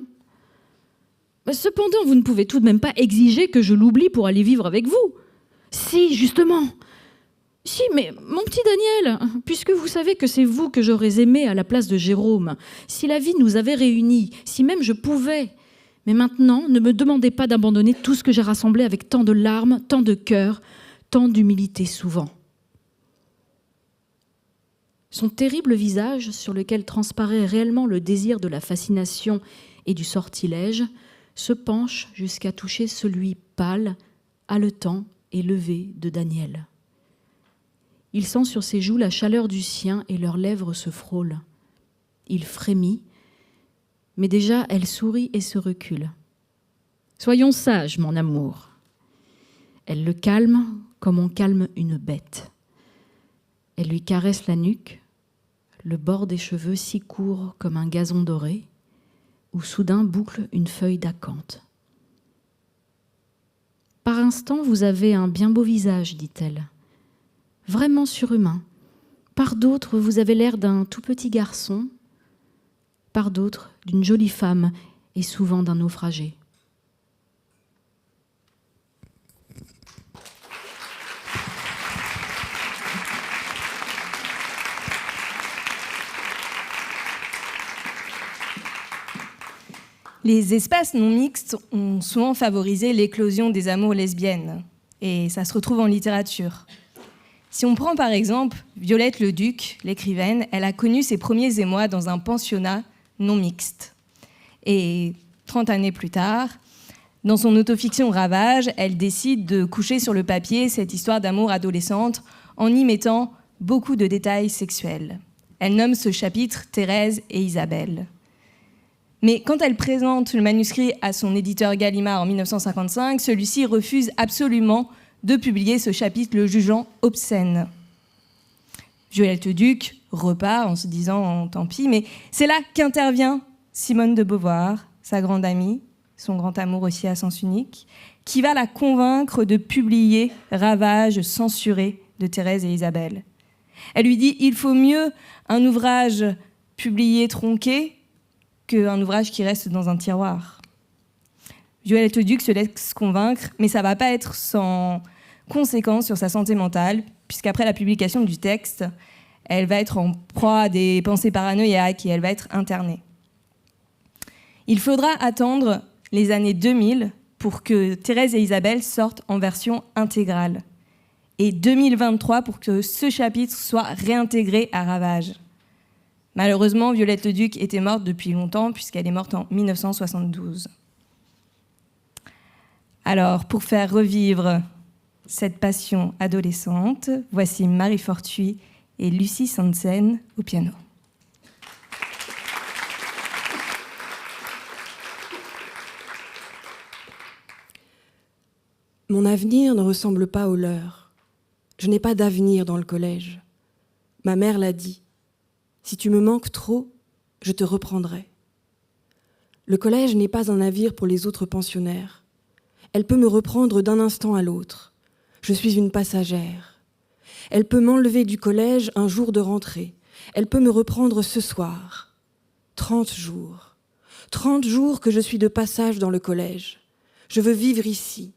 Cependant, vous ne pouvez tout de même pas exiger que je l'oublie pour aller vivre avec vous. Si, justement. Si, mais mon petit Daniel, puisque vous savez que c'est vous que j'aurais aimé à la place de Jérôme, si la vie nous avait réunis, si même je pouvais. Mais maintenant, ne me demandez pas d'abandonner tout ce que j'ai rassemblé avec tant de larmes, tant de cœur, tant d'humilité souvent. Son terrible visage, sur lequel transparaît réellement le désir de la fascination et du sortilège, se penche jusqu'à toucher celui pâle, haletant et levé de Daniel. Il sent sur ses joues la chaleur du sien et leurs lèvres se frôlent. Il frémit, mais déjà elle sourit et se recule. « Soyons sages, mon amour. » Elle le calme comme on calme une bête. Elle lui caresse la nuque, le bord des cheveux si court comme un gazon doré, où soudain boucle une feuille d'acanthe. « Par instant, vous avez un bien beau visage, dit-elle. Vraiment surhumain. Par d'autres, vous avez l'air d'un tout petit garçon, par d'autres, d'une jolie femme et souvent d'un naufragé. Les espaces non mixtes ont souvent favorisé l'éclosion des amours lesbiennes, et ça se retrouve en littérature. Si on prend par exemple Violette Leduc, l'écrivaine, elle a connu ses premiers émois dans un pensionnat non mixte. Et 30 années plus tard, dans son autofiction Ravage, elle décide de coucher sur le papier cette histoire d'amour adolescente en y mettant beaucoup de détails sexuels. Elle nomme ce chapitre Thérèse et Isabelle. Mais quand elle présente le manuscrit à son éditeur Gallimard en 1955, celui-ci refuse absolument de publier ce chapitre, le jugeant obscène. Violette Leduc repart en se disant tant pis, mais c'est là qu'intervient Simone de Beauvoir, sa grande amie, son grand amour aussi à sens unique, qui va la convaincre de publier Ravage censuré de Thérèse et Isabelle. Elle lui dit « Il faut mieux un ouvrage publié tronqué qu'un ouvrage qui reste dans un tiroir ». Violette Leduc se laisse convaincre, mais ça ne va pas être sans conséquences sur sa santé mentale, puisqu'après la publication du texte, elle va être en proie à des pensées paranoïaques et elle va être internée. Il faudra attendre les années 2000 pour que Thérèse et Isabelle sortent en version intégrale, et 2023 pour que ce chapitre soit réintégré à Ravage. Malheureusement, Violette Leduc était morte depuis longtemps, puisqu'elle est morte en 1972. Alors, pour faire revivre cette passion adolescente, voici Marie Fortuit et Lucie Sansen au piano. Mon avenir ne ressemble pas au leur. Je n'ai pas d'avenir dans le collège. Ma mère l'a dit. Si tu me manques trop, je te reprendrai. Le collège n'est pas un navire pour les autres pensionnaires. Elle peut me reprendre d'un instant à l'autre. Je suis une passagère. Elle peut m'enlever du collège un jour de rentrée. Elle peut me reprendre ce soir. 30 jours. 30 jours que je suis de passage dans le collège. Je veux vivre ici.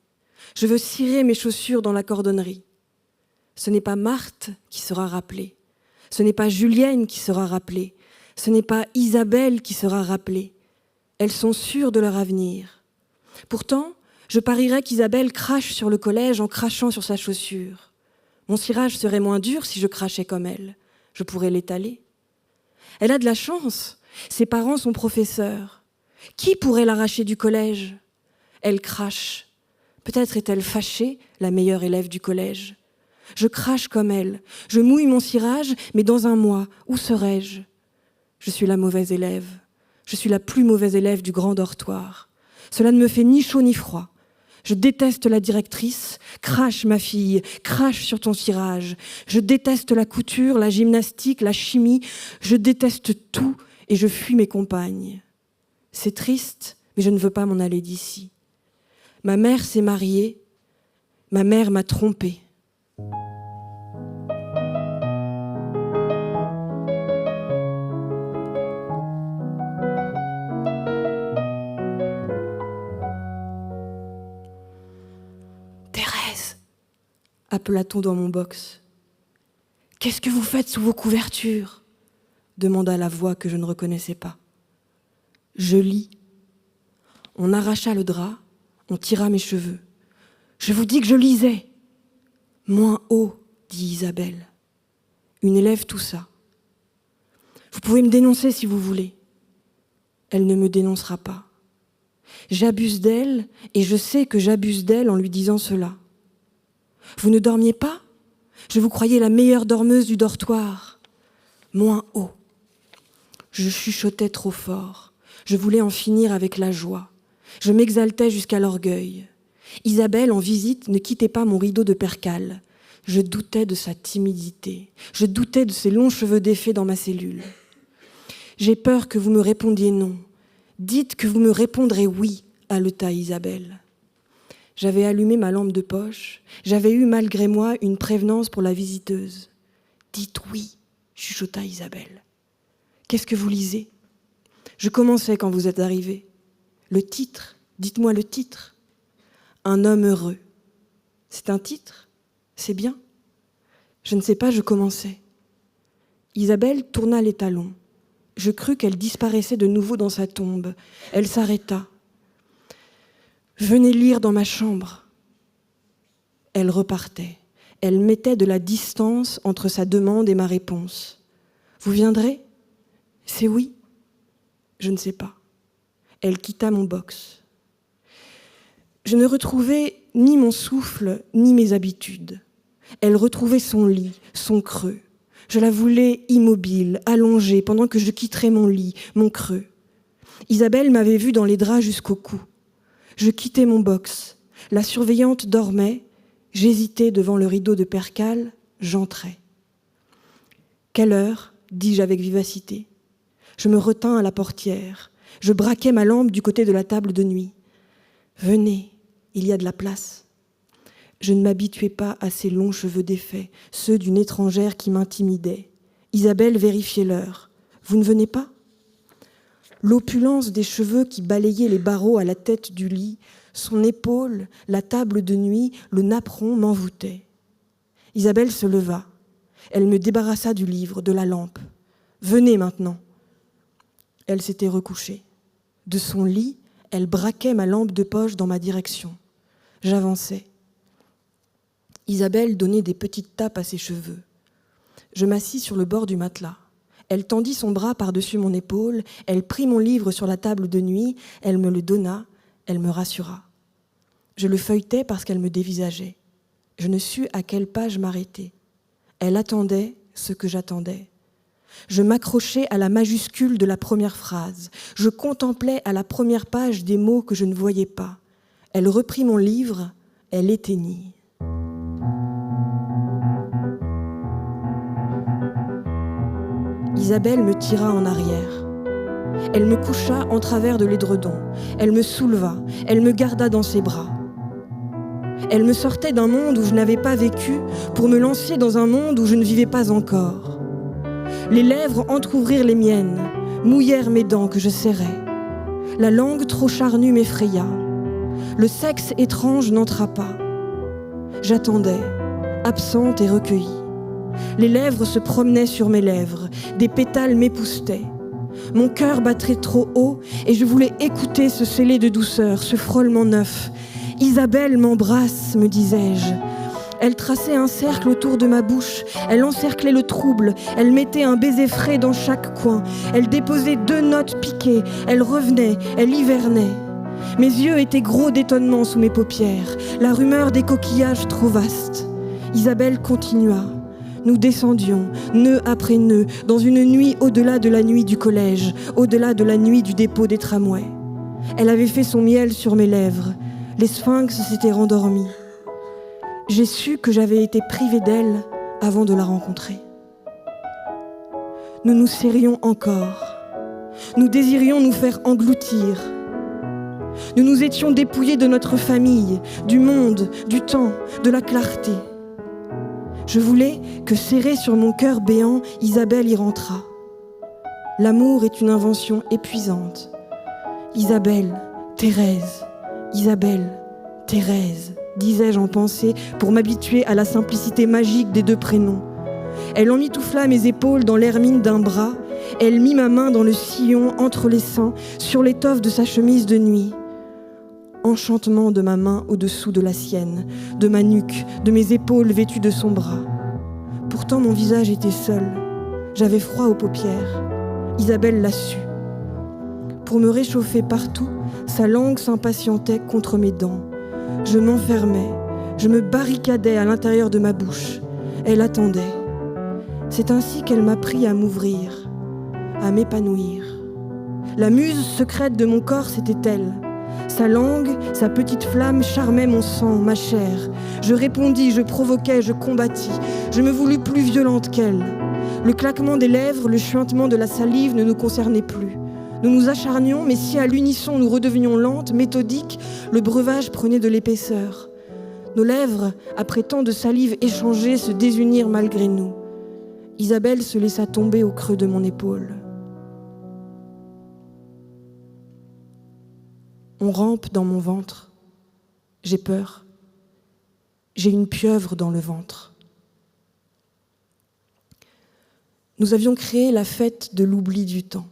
Je veux cirer mes chaussures dans la cordonnerie. Ce n'est pas Marthe qui sera rappelée. Ce n'est pas Julienne qui sera rappelée. Ce n'est pas Isabelle qui sera rappelée. Elles sont sûres de leur avenir. Pourtant, je parierais qu'Isabelle crache sur le collège en crachant sur sa chaussure. Mon cirage serait moins dur si je crachais comme elle. Je pourrais l'étaler. Elle a de la chance. Ses parents sont professeurs. Qui pourrait l'arracher du collège ? Elle crache. Peut-être est-elle fâchée, la meilleure élève du collège. Je crache comme elle. Je mouille mon cirage, mais dans un mois, où serai-je ? Je suis la mauvaise élève. Je suis la plus mauvaise élève du grand dortoir. Cela ne me fait ni chaud ni froid. Je déteste la directrice. Crache, ma fille, crache sur ton cirage. Je déteste la couture, la gymnastique, la chimie. Je déteste tout et je fuis mes compagnes. C'est triste, mais je ne veux pas m'en aller d'ici. Ma mère s'est mariée. Ma mère m'a trompée. Thérèse, appela-t-on dans mon box. Qu'est-ce que vous faites sous vos couvertures ?» demanda la voix que je ne reconnaissais pas. « Je lis. » On arracha le drap, on tira mes cheveux. « Je vous dis que je lisais !»« Moins haut, » dit Isabelle. Une élève toussa. « Vous pouvez me dénoncer si vous voulez. » Elle ne me dénoncera pas. J'abuse d'elle et je sais que j'abuse d'elle en lui disant cela. « Vous ne dormiez pas ? Je vous croyais la meilleure dormeuse du dortoir. » Moins haut. Je chuchotais trop fort. Je voulais en finir avec la joie. Je m'exaltais jusqu'à l'orgueil. Isabelle, en visite, ne quittait pas mon rideau de percale. Je doutais de sa timidité. Je doutais de ses longs cheveux défaits dans ma cellule. « J'ai peur que vous me répondiez non. Dites que vous me répondrez oui, » haleta Isabelle. J'avais allumé ma lampe de poche. J'avais eu, malgré moi, une prévenance pour la visiteuse. « Dites oui », chuchota Isabelle. « Qu'est-ce que vous lisez ?» Je commençais quand vous êtes arrivé. « Le titre, dites-moi le titre. »« Un homme heureux. » C'est un titre ? C'est bien. Je ne sais pas, je commençais. Isabelle tourna les talons. Je crus qu'elle disparaissait de nouveau dans sa tombe. Elle s'arrêta. « Venez lire dans ma chambre. » Elle repartait. Elle mettait de la distance entre sa demande et ma réponse. « Vous viendrez ? » C'est oui. Je ne sais pas. Elle quitta mon box. Je ne retrouvais ni mon souffle, ni mes habitudes. Elle retrouvait son lit, son creux. Je la voulais immobile, allongée, pendant que je quitterais mon lit, mon creux. Isabelle m'avait vue dans les draps jusqu'au cou. Je quittais mon box. La surveillante dormait. J'hésitais devant le rideau de percale. J'entrais. « Quelle heure ?» dis-je avec vivacité. Je me retins à la portière. Je braquai ma lampe du côté de la table de nuit. « Venez, il y a de la place. » Je ne m'habituais pas à ces longs cheveux défaits, ceux d'une étrangère qui m'intimidait. Isabelle vérifiait l'heure. « Vous ne venez pas ?» L'opulence des cheveux qui balayaient les barreaux à la tête du lit, son épaule, la table de nuit, le napperon m'envoûtaient. Isabelle se leva. Elle me débarrassa du livre, de la lampe. « Venez maintenant !» Elle s'était recouchée. De son lit, elle braquait ma lampe de poche dans ma direction. J'avançais. Isabelle donnait des petites tapes à ses cheveux. Je m'assis sur le bord du matelas. Elle tendit son bras par-dessus mon épaule, elle prit mon livre sur la table de nuit, elle me le donna, elle me rassura. Je le feuilletais parce qu'elle me dévisageait. Je ne sus à quelle page m'arrêter. Elle attendait ce que j'attendais. Je m'accrochais à la majuscule de la première phrase. Je contemplais à la première page des mots que je ne voyais pas. Elle reprit mon livre, elle éteignit. Isabelle me tira en arrière. Elle me coucha en travers de l'édredon. Elle me souleva, elle me garda dans ses bras. Elle me sortait d'un monde où je n'avais pas vécu pour me lancer dans un monde où je ne vivais pas encore. Les lèvres entr'ouvrirent les miennes, mouillèrent mes dents que je serrais. La langue trop charnue m'effraya. Le sexe étrange n'entra pas. J'attendais, absente et recueillie. Les lèvres se promenaient sur mes lèvres, des pétales m'époussetaient. Mon cœur battait trop haut et je voulais écouter ce scellé de douceur, ce frôlement neuf. « Isabelle m'embrasse », me disais-je. Elle traçait un cercle autour de ma bouche, elle encerclait le trouble, elle mettait un baiser frais dans chaque coin, elle déposait 2 notes piquées, elle revenait, elle hivernait. Mes yeux étaient gros d'étonnement sous mes paupières, la rumeur des coquillages trop vaste. Isabelle continua. Nous descendions, nœud après nœud, dans une nuit au-delà de la nuit du collège, au-delà de la nuit du dépôt des tramways. Elle avait fait son miel sur mes lèvres. Les sphinx s'étaient rendormis. J'ai su que j'avais été privée d'elle avant de la rencontrer. Nous nous serrions encore. Nous désirions nous faire engloutir. Nous nous étions dépouillés de notre famille, du monde, du temps, de la clarté. Je voulais que, serrée sur mon cœur béant, Isabelle y rentrât. L'amour est une invention épuisante. Isabelle, Thérèse, Isabelle, Thérèse, disais-je en pensée pour m'habituer à la simplicité magique des 2 prénoms. Elle emmitoufla mes épaules dans l'hermine d'un bras. Elle mit ma main dans le sillon entre les seins, sur l'étoffe de sa chemise de nuit. Enchantement de ma main au-dessous de la sienne, de ma nuque, de mes épaules vêtues de son bras. Pourtant mon visage était seul. J'avais froid aux paupières. Isabelle l'a su. Pour me réchauffer partout, sa langue s'impatientait contre mes dents. Je m'enfermais, je me barricadais à l'intérieur de ma bouche. Elle attendait. C'est ainsi qu'elle m'apprit à m'ouvrir, à m'épanouir. La muse secrète de mon corps, c'était elle. Sa langue, sa petite flamme charmait mon sang, ma chair. Je répondis, je provoquais, je combattis. Je me voulus plus violente qu'elle. Le claquement des lèvres, le chuintement de la salive ne nous concernait plus. Nous nous acharnions, mais si à l'unisson nous redevenions lentes, méthodiques, le breuvage prenait de l'épaisseur. Nos lèvres, après tant de salive échangée, se désunirent malgré nous. Isabelle se laissa tomber au creux de mon épaule. On rampe dans mon ventre. J'ai peur. J'ai une pieuvre dans le ventre. Nous avions créé la fête de l'oubli du temps.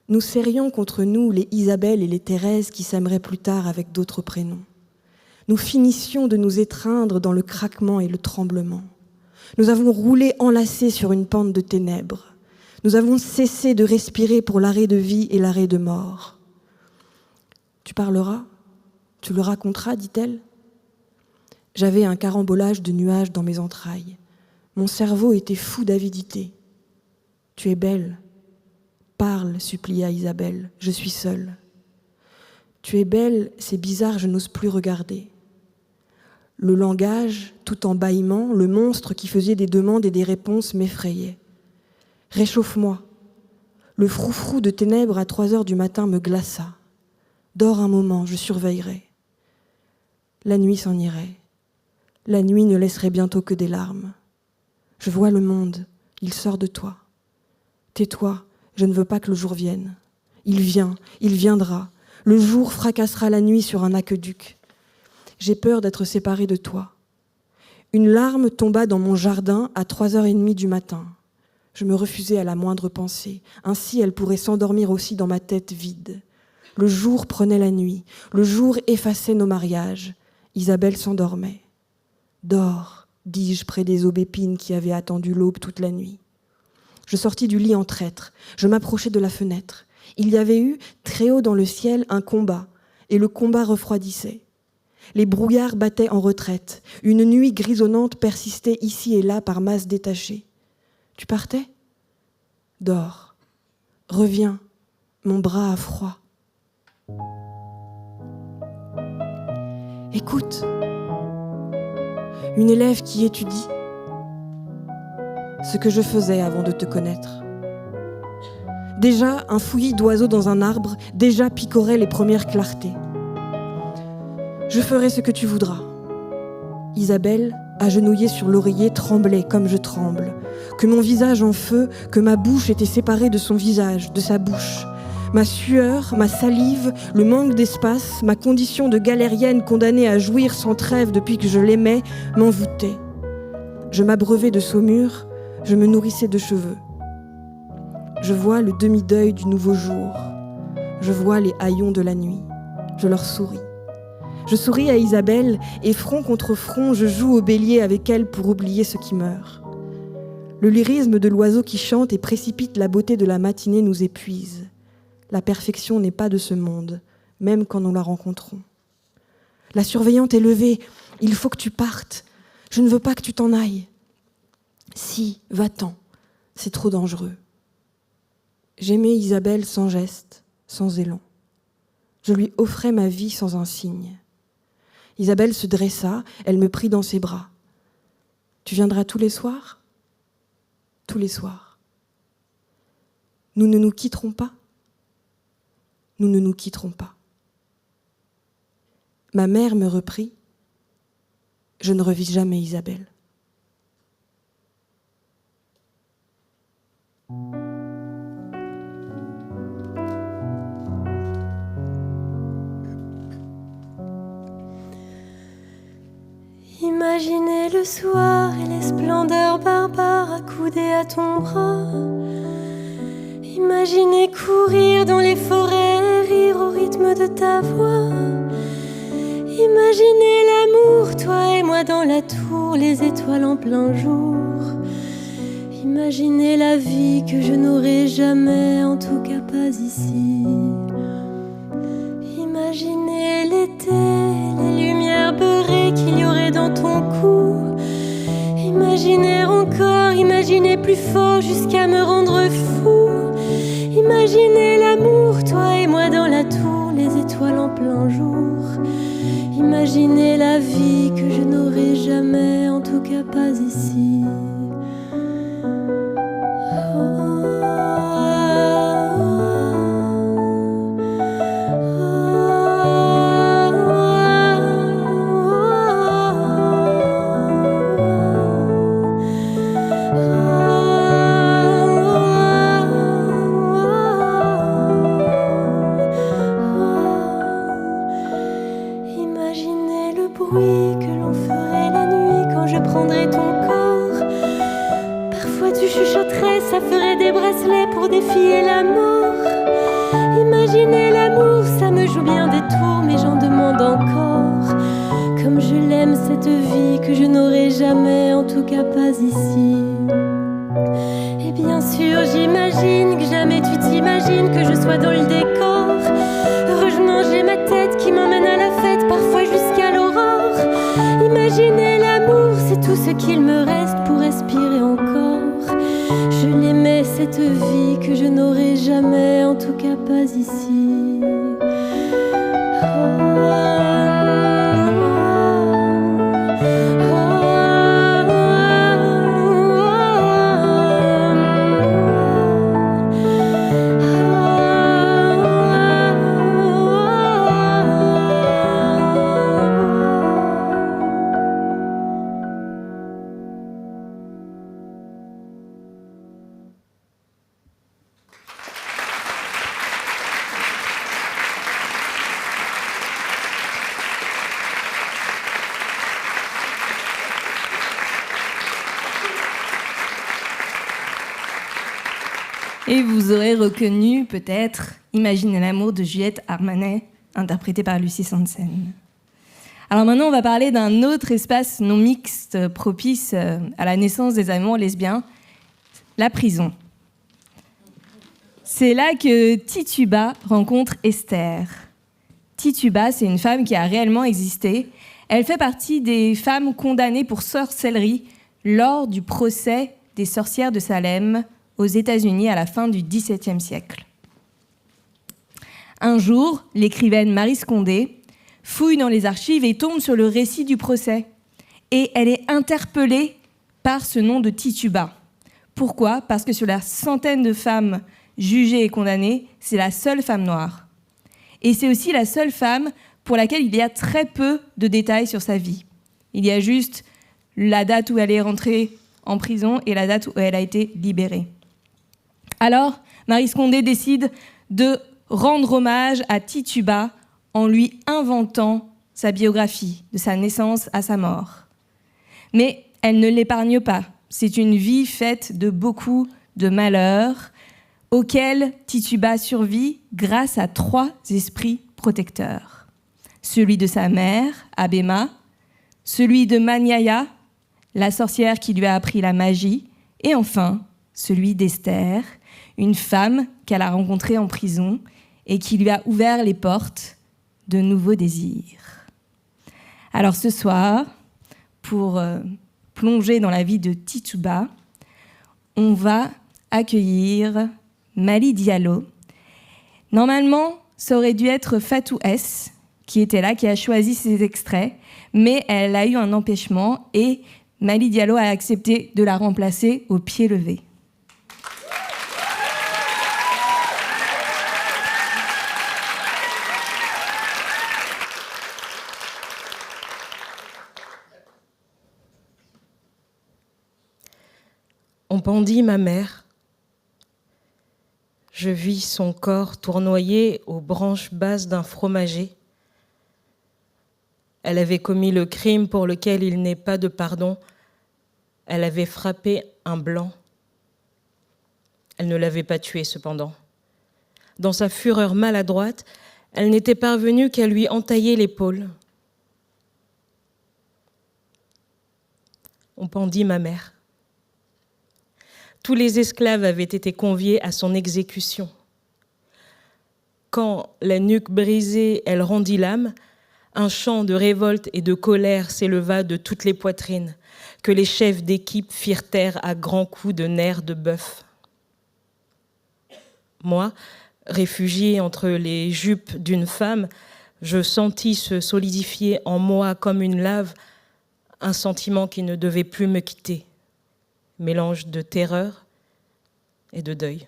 Nous serrions contre nous les Isabelle et les Thérèse qui s'aimeraient plus tard avec d'autres prénoms. Nous finissions de nous étreindre dans le craquement et le tremblement. Nous avons roulé enlacés sur une pente de ténèbres. Nous avons cessé de respirer pour l'arrêt de vie et l'arrêt de mort. Tu parleras, tu le raconteras, dit-elle. J'avais un carambolage de nuages dans mes entrailles. Mon cerveau était fou d'avidité. Tu es belle. Parle, supplia Isabelle, je suis seule. Tu es belle, c'est bizarre, je n'ose plus regarder. Le langage, tout en bâillement, le monstre qui faisait des demandes et des réponses m'effrayait. Réchauffe-moi. Le froufrou de ténèbres à 3h du matin me glaça. Dors un moment, je surveillerai. La nuit s'en irait. La nuit ne laisserait bientôt que des larmes. Je vois le monde, il sort de toi. Tais-toi, je ne veux pas que le jour vienne. Il vient, il viendra. Le jour fracassera la nuit sur un aqueduc. J'ai peur d'être séparée de toi. Une larme tomba dans mon jardin à 3h30 du matin. Je me refusais à la moindre pensée. Ainsi, elle pourrait s'endormir aussi dans ma tête vide. Le jour prenait la nuit. Le jour effaçait nos mariages. Isabelle s'endormait. Dors, dis-je près des aubépines qui avaient attendu l'aube toute la nuit. Je sortis du lit en traître. Je m'approchai de la fenêtre. Il y avait eu, très haut dans le ciel, un combat, et le combat refroidissait. Les brouillards battaient en retraite. Une nuit grisonnante persistait ici et là par masses détachées. Tu partais ? Dors. Reviens. Mon bras a froid. Écoute. Une élève qui étudie. Ce que je faisais avant de te connaître. Déjà, un fouillis d'oiseaux dans un arbre, déjà picorait les premières clartés. Je ferai ce que tu voudras. Isabelle, agenouillée sur l'oreiller, tremblait comme je tremble. Que mon visage en feu, que ma bouche était séparée de son visage, de sa bouche. Ma sueur, ma salive, le manque d'espace, ma condition de galérienne condamnée à jouir sans trêve depuis que je l'aimais, m'envoûtaient. Je m'abreuvais de saumure, je me nourrissais de cheveux. Je vois le demi-deuil du nouveau jour. Je vois les haillons de la nuit. Je leur souris. Je souris à Isabelle et front contre front, je joue au bélier avec elle pour oublier ce qui meurt. Le lyrisme de l'oiseau qui chante et précipite la beauté de la matinée nous épuise. La perfection n'est pas de ce monde, même quand nous la rencontrons. La surveillante est levée. Il faut que tu partes. Je ne veux pas que tu t'en ailles. Si, va-t'en. C'est trop dangereux. J'aimais Isabelle sans geste, sans élan. Je lui offrais ma vie sans un signe. Isabelle se dressa, elle me prit dans ses bras. « Tu viendras tous les soirs ? » « Tous les soirs. »« Nous ne nous quitterons pas ? » ?»« Nous ne nous quitterons pas. » Ma mère me reprit. Je ne revis jamais Isabelle. Imagine Imaginez le soir et les splendeurs barbares accoudées à ton bras. Imaginez courir dans les forêts, rire au rythme de ta voix. Imaginez l'amour, toi et moi dans la tour, les étoiles en plein jour. Imaginez la vie que je n'aurai jamais, en tout cas pas ici. Imaginez l'été, les lumières beurrées qu'il y aurait dans ton cou. Imaginez encore, imaginez plus fort jusqu'à me rendre fou. Imaginez l'amour, toi et moi dans la tour, les étoiles en plein jour. Imaginez la vie que je n'aurai jamais, en tout cas pas ici. Imaginez le bruit que l'on ferait la nuit quand je prendrais ton corps. Parfois tu chuchoterais, ça ferait des bracelets pour défier la mort. Imaginez l'amour, ça me joue bien des tours, mais j'en demande encore. Comme je l'aime cette vie que je n'aurai jamais, en tout cas pas ici. Et bien sûr j'imagine que jamais tu t'imagines que je sois dans le décor. Heureusement j'ai ma tête qui m'emmène à la fête, parfois jusqu'à l'aurore. Imaginez l'amour, c'est tout ce qu'il me reste pour respirer encore. Je l'aimais cette vie que je n'aurai jamais, en tout cas pas ici. Et vous aurez reconnu peut-être Imaginez l'amour de Juliette Armanet, interprétée par Lucie Sansen. Alors maintenant, on va parler d'un autre espace non mixte propice à la naissance des amours lesbiens, la prison. C'est là que Tituba rencontre Esther. Tituba, c'est une femme qui a réellement existé. Elle fait partie des femmes condamnées pour sorcellerie lors du procès des sorcières de Salem aux États-Unis à la fin du XVIIe siècle. Un jour, l'écrivaine Marie Scondé fouille dans les archives et tombe sur le récit du procès. Et elle est interpellée par ce nom de Tituba. Pourquoi ? Parce que sur la centaine de femmes jugées et condamnées, c'est la seule femme noire. Et c'est aussi la seule femme pour laquelle il y a très peu de détails sur sa vie. Il y a juste la date où elle est rentrée en prison et la date où elle a été libérée. Alors, Marie Scondé décide de rendre hommage à Tituba en lui inventant sa biographie, de sa naissance à sa mort. Mais elle ne l'épargne pas. C'est une vie faite de beaucoup de malheurs auxquels Tituba survit grâce à 3 esprits protecteurs. Celui de sa mère, Abema, celui de Maniaya, la sorcière qui lui a appris la magie, et enfin, celui d'Esther, une femme qu'elle a rencontrée en prison et qui lui a ouvert les portes de nouveaux désirs. Alors ce soir, pour plonger dans la vie de Tituba, on va accueillir Mali Diallo. Normalement, ça aurait dû être Fatou S, qui était là, qui a choisi ces extraits, mais elle a eu un empêchement et Mali Diallo a accepté de la remplacer au pied levé. On pendit ma mère. Je vis son corps tournoyer aux branches basses d'un fromager. Elle avait commis le crime pour lequel il n'est pas de pardon. Elle avait frappé un blanc. Elle ne l'avait pas tué cependant. Dans sa fureur maladroite, elle n'était parvenue qu'à lui entailler l'épaule. On pendit ma mère. Tous les esclaves avaient été conviés à son exécution. Quand, la nuque brisée, elle rendit l'âme, un chant de révolte et de colère s'éleva de toutes les poitrines, que les chefs d'équipe firent taire à grands coups de nerfs de bœuf. Moi, réfugiée entre les jupes d'une femme, je sentis se solidifier en moi comme une lave un sentiment qui ne devait plus me quitter, mélange de terreur et de deuil.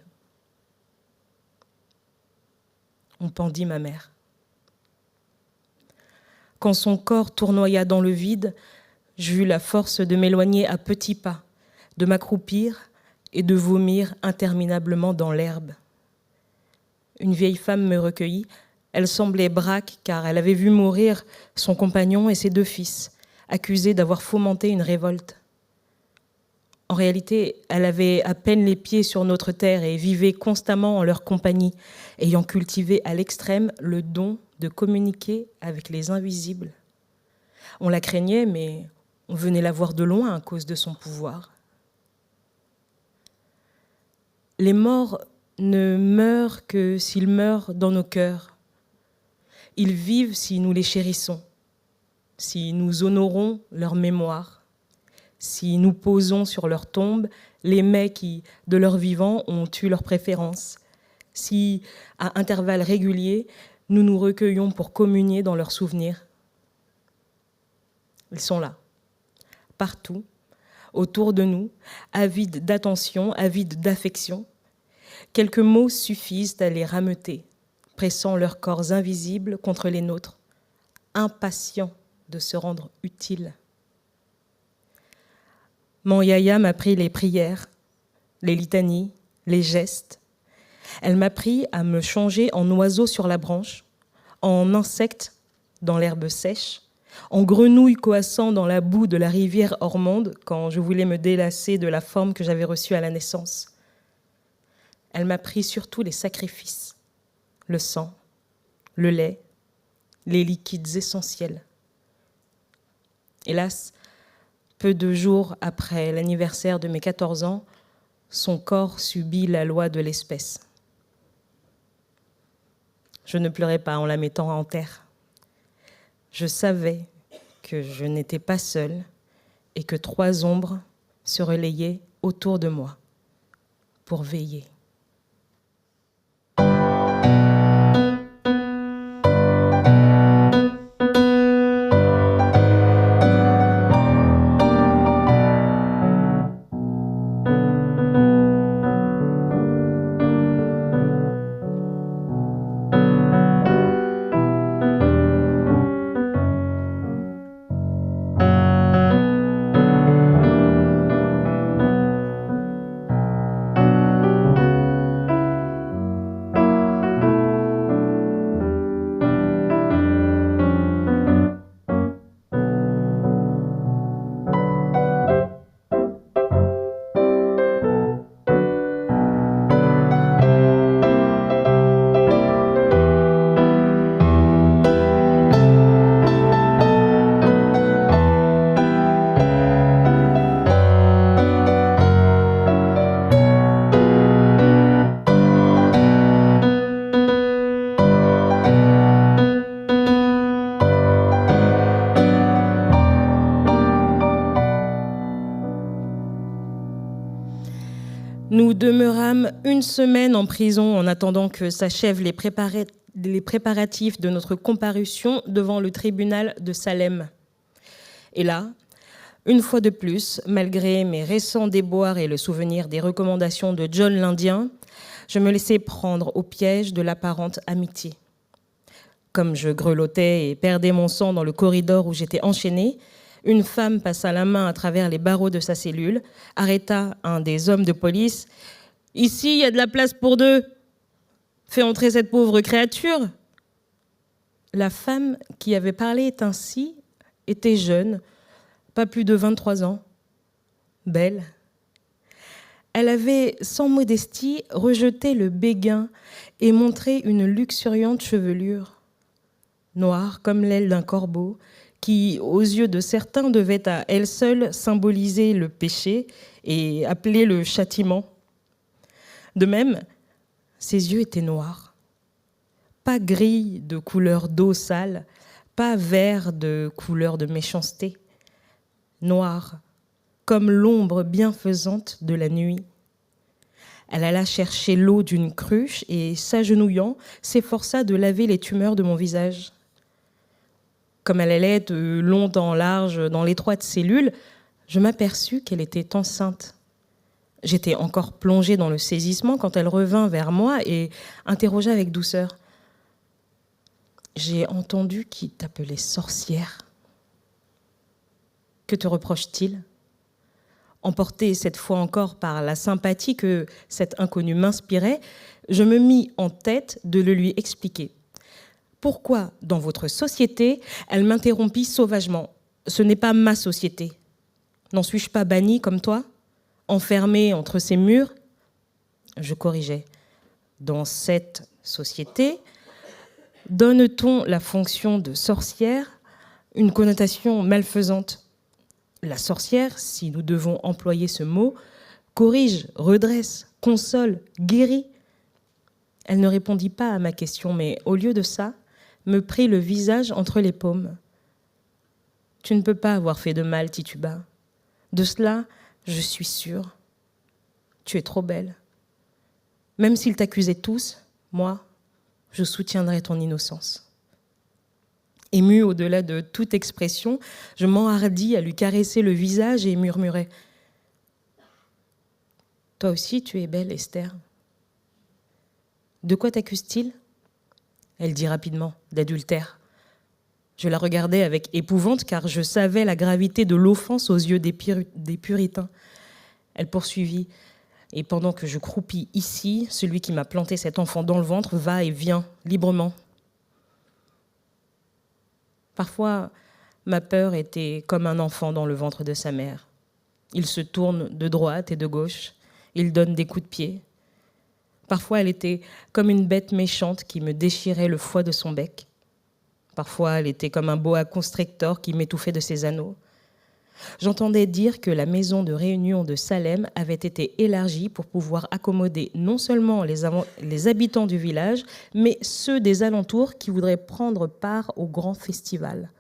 On pendit ma mère. Quand son corps tournoya dans le vide, j'eus la force de m'éloigner à petits pas, de m'accroupir et de vomir interminablement dans l'herbe. Une vieille femme me recueillit. Elle semblait braque car elle avait vu mourir son compagnon et ses 2 fils, accusés d'avoir fomenté une révolte. En réalité, elle avait à peine les pieds sur notre terre et vivait constamment en leur compagnie, ayant cultivé à l'extrême le don de communiquer avec les invisibles. On la craignait, mais on venait la voir de loin à cause de son pouvoir. Les morts ne meurent que s'ils meurent dans nos cœurs. Ils vivent si nous les chérissons, si nous honorons leur mémoire, si nous posons sur leur tombe les mets qui, de leur vivant, ont eu leur préférence, si, à intervalles réguliers, nous nous recueillons pour communier dans leurs souvenirs. Ils sont là, partout, autour de nous, avides d'attention, avides d'affection. Quelques mots suffisent à les rameuter, pressant leurs corps invisibles contre les nôtres, impatients de se rendre utiles. Mon yaya m'apprit les prières, les litanies, les gestes. Elle m'apprit à me changer en oiseau sur la branche, en insecte dans l'herbe sèche, en grenouille coassant dans la boue de la rivière Ormonde quand je voulais me délasser de la forme que j'avais reçue à la naissance. Elle m'apprit surtout les sacrifices, le sang, le lait, les liquides essentiels. Hélas, peu de jours après l'anniversaire de mes 14 ans, son corps subit la loi de l'espèce. Je ne pleurais pas en la mettant en terre. Je savais que je n'étais pas seule et que 3 ombres se relayaient autour de moi pour veiller. Nous demeurâmes 1 semaine en prison en attendant que s'achèvent les préparatifs de notre comparution devant le tribunal de Salem. Et là, une fois de plus, malgré mes récents déboires et le souvenir des recommandations de John l'Indien, je me laissais prendre au piège de l'apparente amitié. Comme je grelottais et perdais mon sang dans le corridor où j'étais enchaînée, une femme passa la main à travers les barreaux de sa cellule, arrêta un des hommes de police. « Ici, il y a de la place pour 2. Fais entrer cette pauvre créature. » La femme qui avait parlé ainsi était jeune, pas plus de 23 ans, belle. Elle avait, sans modestie, rejeté le béguin et montré une luxuriante chevelure, noire comme l'aile d'un corbeau, qui, aux yeux de certains, devait à elle seule symboliser le péché et appeler le châtiment. De même, ses yeux étaient noirs, pas gris de couleur d'eau sale, pas vert de couleur de méchanceté, noirs, comme l'ombre bienfaisante de la nuit. Elle alla chercher l'eau d'une cruche et, s'agenouillant, s'efforça de laver les tumeurs de mon visage. Comme elle allait de long en large dans l'étroite cellule, je m'aperçus qu'elle était enceinte. J'étais encore plongée dans le saisissement quand elle revint vers moi et interrogea avec douceur. « J'ai entendu qu'il t'appelait sorcière. Que te reproche-t-il » Emportée cette fois encore par la sympathie que cet inconnu m'inspirait, je me mis en tête de le lui expliquer. Pourquoi, dans votre société, elle m'interrompit sauvagement. Ce n'est pas ma société. N'en suis-je pas bannie comme toi, enfermée entre ces murs ? Je corrigeais. Dans cette société, donne-t-on la fonction de sorcière une connotation malfaisante ? La sorcière, si nous devons employer ce mot, corrige, redresse, console, guérit. Elle ne répondit pas à ma question, mais au lieu de ça, me prit le visage entre les paumes. « Tu ne peux pas avoir fait de mal, tituba. De cela, je suis sûre. Tu es trop belle. Même s'ils t'accusaient tous, moi, je soutiendrai ton innocence. » Émue au-delà de toute expression, je m'enhardis à lui caresser le visage et murmurai « Toi aussi, tu es belle, Esther. » « De quoi t'accuse-t-il » Elle dit rapidement « D'adultère. » Je la regardais avec épouvante car je savais la gravité de l'offense aux yeux des puritains. Elle poursuivit « Et pendant que je croupis ici, celui qui m'a planté cet enfant dans le ventre va et vient librement. » Parfois, ma peur était comme un enfant dans le ventre de sa mère. Il se tourne de droite et de gauche, il donne des coups de pied. Parfois, elle était comme une bête méchante qui me déchirait le foie de son bec. Parfois, elle était comme un boa constrictor qui m'étouffait de ses anneaux. J'entendais dire que la maison de réunion de Salem avait été élargie pour pouvoir accommoder non seulement les habitants du village, mais ceux des alentours qui voudraient prendre part au grand festival.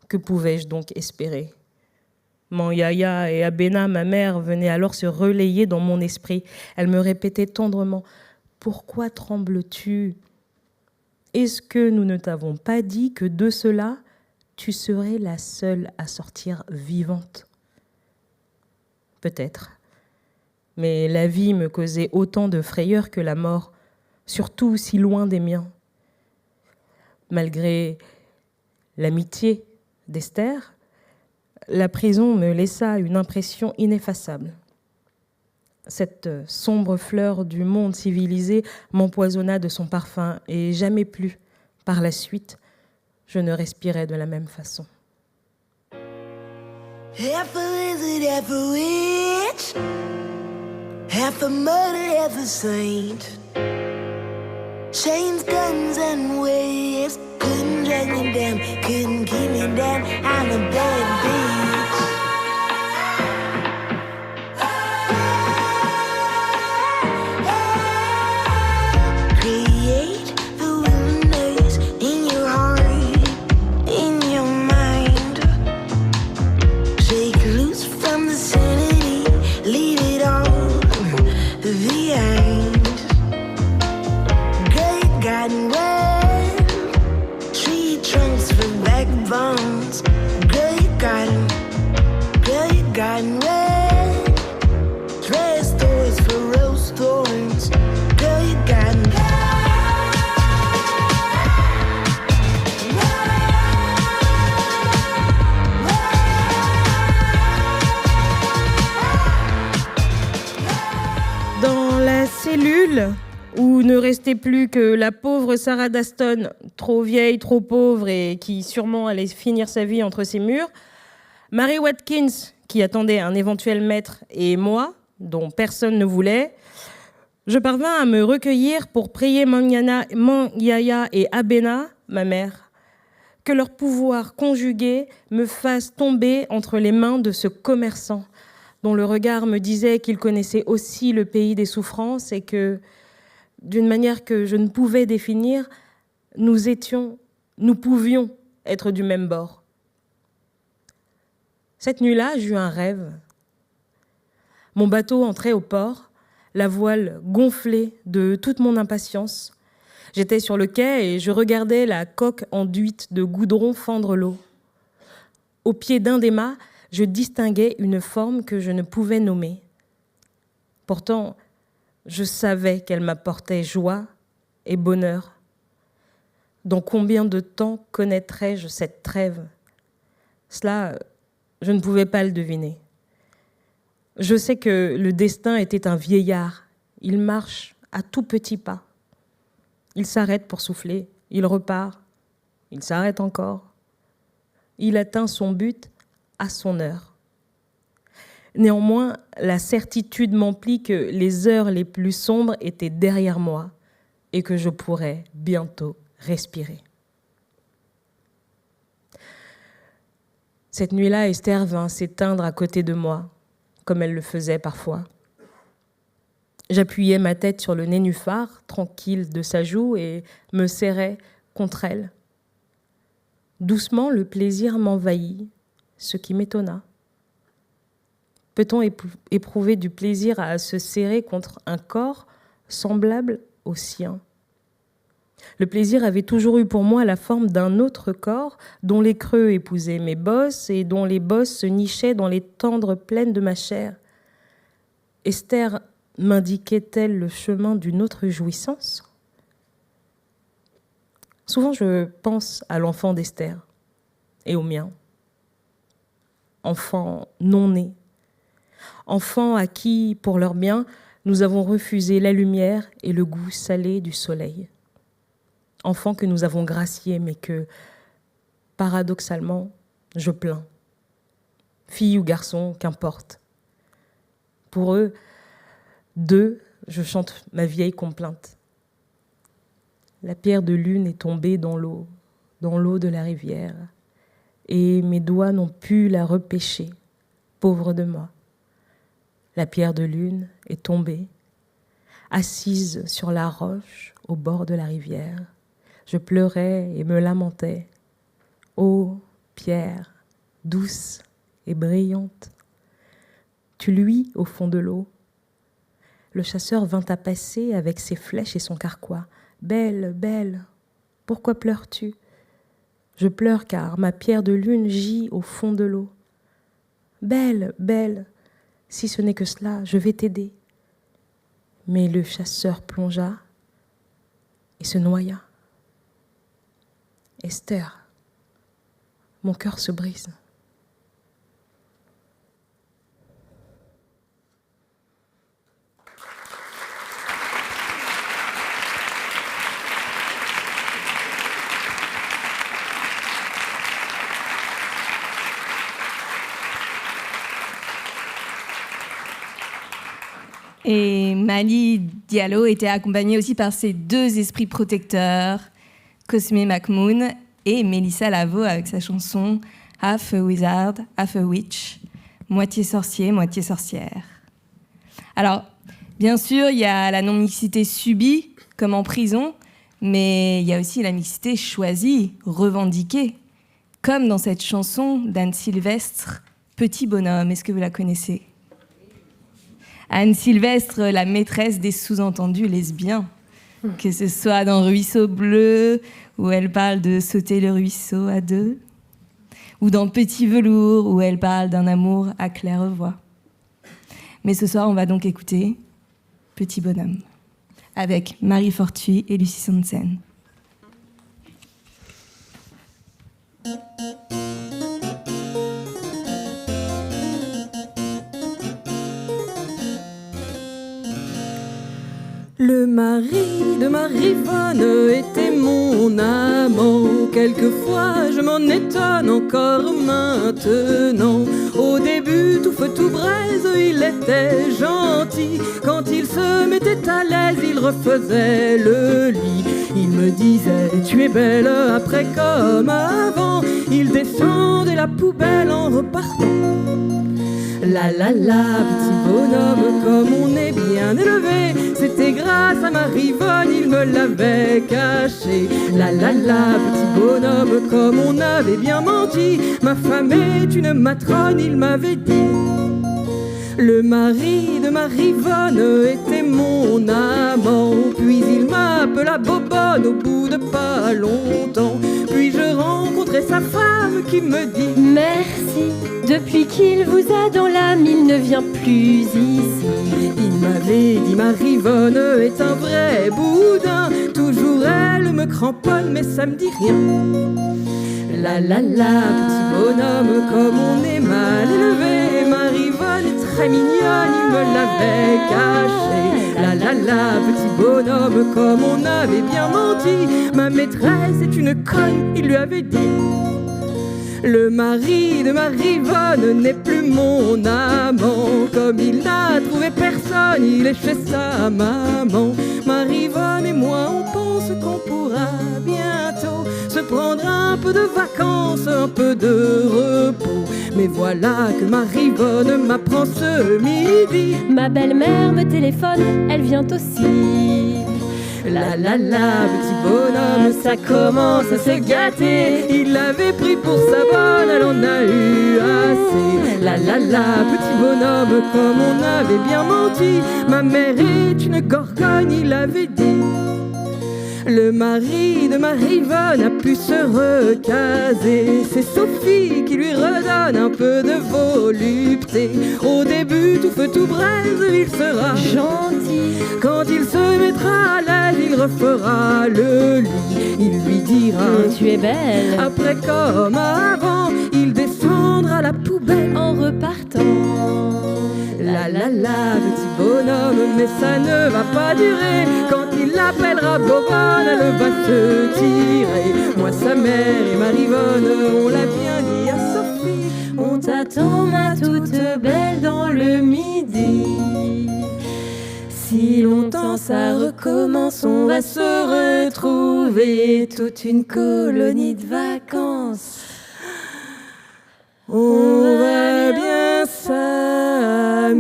Que pouvais-je donc espérer ? Yaya et Abena, ma mère, venaient alors se relayer dans mon esprit. Elle me répétait tendrement « Pourquoi trembles-tu ? Est-ce que nous ne t'avons pas dit que de cela, tu serais la seule à sortir vivante ?» Peut-être. Mais la vie me causait autant de frayeur que la mort, surtout si loin des miens. Malgré l'amitié d'Esther, la prison me laissa une impression ineffaçable. Cette sombre fleur du monde civilisé m'empoisonna de son parfum et jamais plus, par la suite, je ne respirais de la même façon. Half a lizard, half a witch, half a murder, half a saint. Chains, guns, and waves couldn't drag me down, couldn't keep me down. I'm a bad bitch. Create the wilderness in your heart, in your mind. Shake loose from the sanity, leave it all behind. Great garden wet, tree trunks for backbones. Great garden wet, dress stores for rose thorns. Great garden. Dans la cellule où ne restait plus que la pauvre Sarah Daston, trop vieille, trop pauvre et qui sûrement allait finir sa vie entre ces murs, Mary Watkins, qui attendait un éventuel maître, et moi, dont personne ne voulait, je parvins à me recueillir pour prier Manyaya et Abena, ma mère, que leur pouvoir conjugué me fasse tomber entre les mains de ce commerçant, dont le regard me disait qu'il connaissait aussi le pays des souffrances et que, d'une manière que je ne pouvais définir, nous pouvions être du même bord. Cette nuit-là, j'eus un rêve. Mon bateau entrait au port, la voile gonflée de toute mon impatience. J'étais sur le quai et je regardais la coque enduite de goudron fendre l'eau. Au pied d'un des mâts, je distinguais une forme que je ne pouvais nommer. Pourtant, je savais qu'elle m'apportait joie et bonheur. Dans combien de temps connaîtrais-je cette trêve ? Cela, je ne pouvais pas le deviner. Je sais que le destin était un vieillard. Il marche à tout petits pas. Il s'arrête pour souffler, il repart, il s'arrête encore. Il atteint son but à son heure. Néanmoins, la certitude m'emplit que les heures les plus sombres étaient derrière moi et que je pourrais bientôt respirer. Cette nuit-là, Esther vint s'éteindre à côté de moi, comme elle le faisait parfois. J'appuyais ma tête sur le nénuphar, tranquille de sa joue, et me serrais contre elle. Doucement, le plaisir m'envahit, ce qui m'étonna. Peut-on éprouver du plaisir à se serrer contre un corps semblable au sien ? Le plaisir avait toujours eu pour moi la forme d'un autre corps dont les creux épousaient mes bosses et dont les bosses se nichaient dans les tendres plaines de ma chair. Esther m'indiquait-elle le chemin d'une autre jouissance ? Souvent, je pense à l'enfant d'Esther et au mien. Enfant non né. Enfant à qui, pour leur bien, nous avons refusé la lumière et le goût salé du soleil. Enfant que nous avons gracié, mais que, paradoxalement, je plains. Fille ou garçon, qu'importe. Pour eux, deux, je chante ma vieille complainte. La pierre de lune est tombée dans l'eau de la rivière, et mes doigts n'ont pu la repêcher, pauvre de moi. La pierre de lune est tombée, assise sur la roche au bord de la rivière. Je pleurais et me lamentais. Ô pierre, douce et brillante, tu luis au fond de l'eau. Le chasseur vint à passer avec ses flèches et son carquois. Belle, belle, pourquoi pleures-tu ? Je pleure car ma pierre de lune gît au fond de l'eau. Belle, belle, si ce n'est que cela, je vais t'aider. Mais le chasseur plongea et se noya. Esther, mon cœur se brise. Et Mali Diallo était accompagnée aussi par ses deux esprits protecteurs, Cosme McMoon et Mélissa Lavo avec sa chanson Half a Wizard, Half a Witch, moitié sorcier, moitié sorcière. Alors, bien sûr, il y a la non-mixité subie, comme en prison, mais il y a aussi la mixité choisie, revendiquée, comme dans cette chanson d'Anne Sylvestre, Petit bonhomme. Est-ce que vous la connaissez ? Anne Sylvestre, la maîtresse des sous-entendus lesbiens, que ce soit dans Ruisseau bleu, où elle parle de sauter le ruisseau à deux, ou dans Petit velours, où elle parle d'un amour à claire-voix. Mais ce soir, on va donc écouter Petit bonhomme, avec Marie Fortuit et Lucie Sansen. Le mari de Marivonne était mon amant. Quelquefois je m'en étonne encore maintenant. Au début tout feu tout braise, il était gentil. Quand il se mettait à l'aise, il refaisait le lit. Il me disait tu es belle, après comme avant. Il descendait la poubelle en repartant. La la la, petit bonhomme, comme on est bien élevé. C'était grâce à Marivonne, il me l'avait caché. La la la, petit bonhomme, comme on avait bien menti. Ma femme est une matrone, il m'avait dit. Le mari de Marivonne était mon amant. Puis il m'appela Bobonne au bout de pas longtemps. Puis je rencontrai sa femme qui me dit merci, depuis qu'il vous a dans l'âme, il ne vient plus ici. Il m'avait dit Marivonne est un vrai boudin. Toujours elle me cramponne mais ça me dit rien. La la la, petit bonhomme, comme on est mal élevé. Marivonne est très mignonne, il me l'avait caché. La la la, petit bonhomme, comme on avait bien menti. Ma maîtresse est une conne, il lui avait dit. Le mari de Marivonne n'est plus mon amant. Comme il n'a trouvé personne, il est chez sa maman. Marivonne et moi, on pense qu'on pourra bientôt se prendre un peu de vacances, un peu de repos. Mais voilà que Marivonne m'apprend ce midi. Ma belle-mère me téléphone, elle vient aussi. La la la, petit bonhomme, ça commence à se gâter. Il l'avait pris pour sa bonne, elle en a eu assez. La la la, petit bonhomme, comme on avait bien menti. Ma mère est une gorgone, il avait dit. Le mari de Marivonne a pu se recaser. C'est Sophie qui lui redonne un peu de volupté. Au début tout feu tout braise, il sera gentil. Quand il se mettra à l'aise, il refera le lit. Il lui dira tu es belle. Après comme avant, il descendra la poubelle En repartant. La la la, petit bonhomme, mais ça ne va pas durer. Quand il l'appellera Bobonne, elle va se tirer. Moi, sa mère et Marivonne, on l'a bien dit à Sophie. On t'attend, ma toute belle, dans le midi. Si longtemps ça recommence, on va se retrouver. Toute une colonie de vacances. On va bien s'amuser.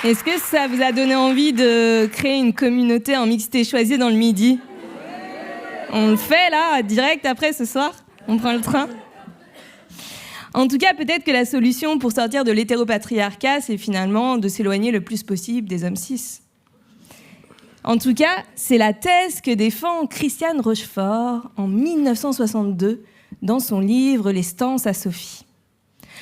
Est-ce que ça vous a donné envie de créer une communauté en mixité choisie dans le Midi? On le fait là, direct après ce soir? On prend le train? En tout cas, peut-être que la solution pour sortir de l'hétéropatriarcat, c'est finalement de s'éloigner le plus possible des hommes cis. En tout cas, c'est la thèse que défend Christiane Rochefort en 1962 dans son livre « Les stances à Sophie ».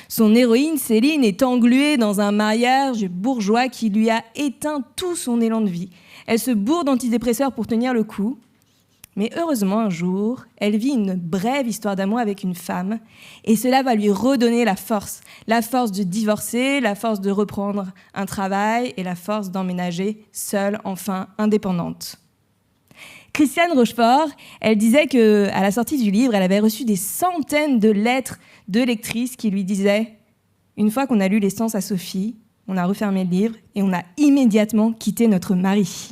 Son héroïne, Céline, est engluée dans un mariage bourgeois qui lui a éteint tout son élan de vie. Elle se bourre d'antidépresseurs pour tenir le coup. Mais heureusement, un jour, elle vit une brève histoire d'amour avec une femme et cela va lui redonner la force de divorcer, la force de reprendre un travail et la force d'emménager seule, enfin indépendante. Christiane Rochefort, elle disait qu'à la sortie du livre, elle avait reçu des centaines de lettres de lectrices qui lui disaient « Une fois qu'on a lu Les stances à Sophie, on a refermé le livre et on a immédiatement quitté notre mari. »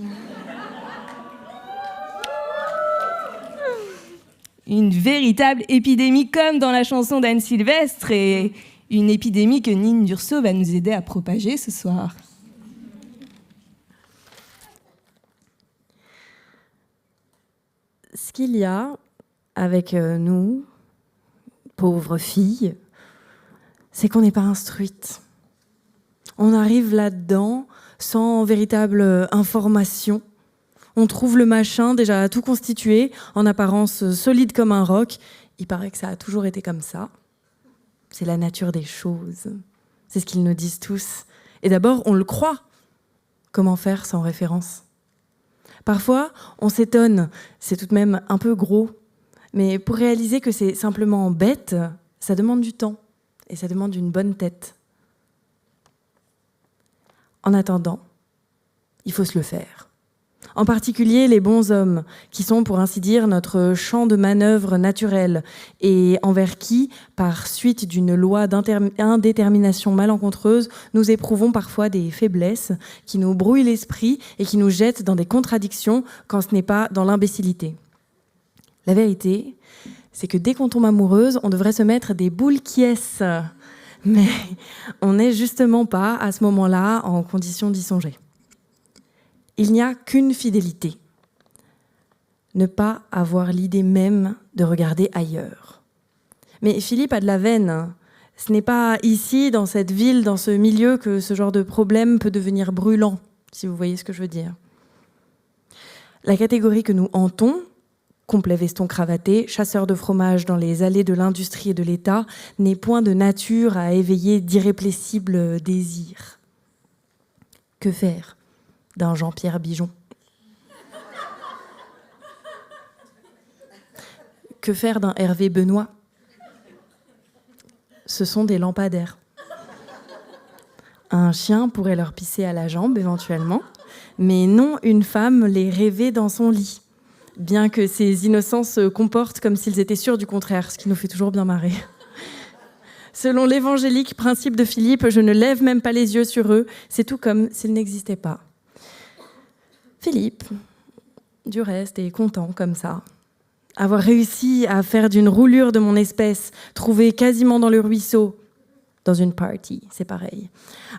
Une véritable épidémie comme dans la chanson d'Anne Sylvestre et une épidémie que Nine Durso va nous aider à propager ce soir. Ce qu'il y a avec nous, pauvres filles, c'est qu'on n'est pas instruites. On arrive là-dedans sans véritable information. On trouve le machin déjà tout constitué, en apparence solide comme un roc. Il paraît que ça a toujours été comme ça. C'est la nature des choses. C'est ce qu'ils nous disent tous. Et d'abord, on le croit. Comment faire sans référence ? Parfois, on s'étonne, c'est tout de même un peu gros. Mais pour réaliser que c'est simplement bête, ça demande du temps et ça demande une bonne tête. En attendant, il faut se le faire. En particulier les bons hommes, qui sont pour ainsi dire notre champ de manœuvre naturel et envers qui, par suite d'une loi d'indétermination malencontreuse, nous éprouvons parfois des faiblesses qui nous brouillent l'esprit et qui nous jettent dans des contradictions quand ce n'est pas dans l'imbécilité. La vérité, c'est que dès qu'on tombe amoureuse, on devrait se mettre des boules quiesses. Mais on n'est justement pas à ce moment-là en condition d'y songer. Il n'y a qu'une fidélité. Ne pas avoir l'idée même de regarder ailleurs. Mais Philippe a de la veine. Ce n'est pas ici, dans cette ville, dans ce milieu, que ce genre de problème peut devenir brûlant, si vous voyez ce que je veux dire. La catégorie que nous hantons, complet veston cravaté, chasseur de fromage dans les allées de l'industrie et de l'État, n'est point de nature à éveiller d'irrépressibles désirs. Que faire d'un Jean-Pierre Bijon? Que faire d'un Hervé Benoît? Ce sont des lampadaires. Un chien pourrait leur pisser à la jambe éventuellement, mais non une femme les rêver dans son lit, bien que ces innocents se comportent comme s'ils étaient sûrs du contraire, ce qui nous fait toujours bien marrer. Selon l'évangélique principe de Philippe, je ne lève même pas les yeux sur eux, c'est tout comme s'ils n'existaient pas. Philippe, du reste, est content comme ça. Avoir réussi à faire d'une roulure de mon espèce, trouvée quasiment dans le ruisseau, dans une party, c'est pareil.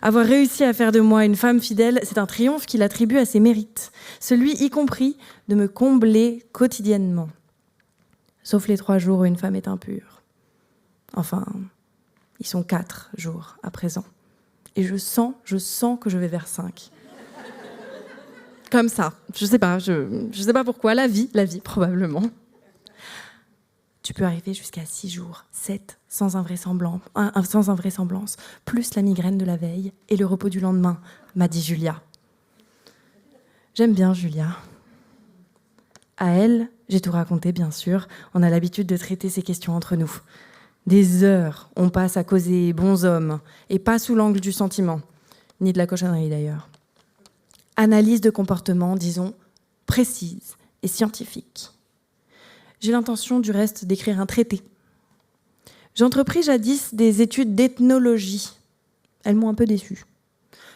Avoir réussi à faire de moi une femme fidèle, c'est un triomphe qu'il attribue à ses mérites. Celui, y compris, de me combler quotidiennement. Sauf les 3 jours où une femme est impure. Enfin, ils sont 4 jours à présent. Et je sens que je vais vers 5. Comme ça, je sais pas pourquoi, la vie, probablement. Tu peux arriver jusqu'à 6 jours, 7, sans invraisemblance, plus la migraine de la veille et le repos du lendemain, m'a dit Julia. J'aime bien Julia. À elle, j'ai tout raconté, bien sûr. On a l'habitude de traiter ces questions entre nous. Des heures, on passe à causer bons hommes, et pas sous l'angle du sentiment, ni de la cochonnerie d'ailleurs. Analyse de comportement, disons, précise et scientifique. J'ai l'intention, du reste, d'écrire un traité. J'entrepris jadis des études d'ethnologie. Elles m'ont un peu déçue.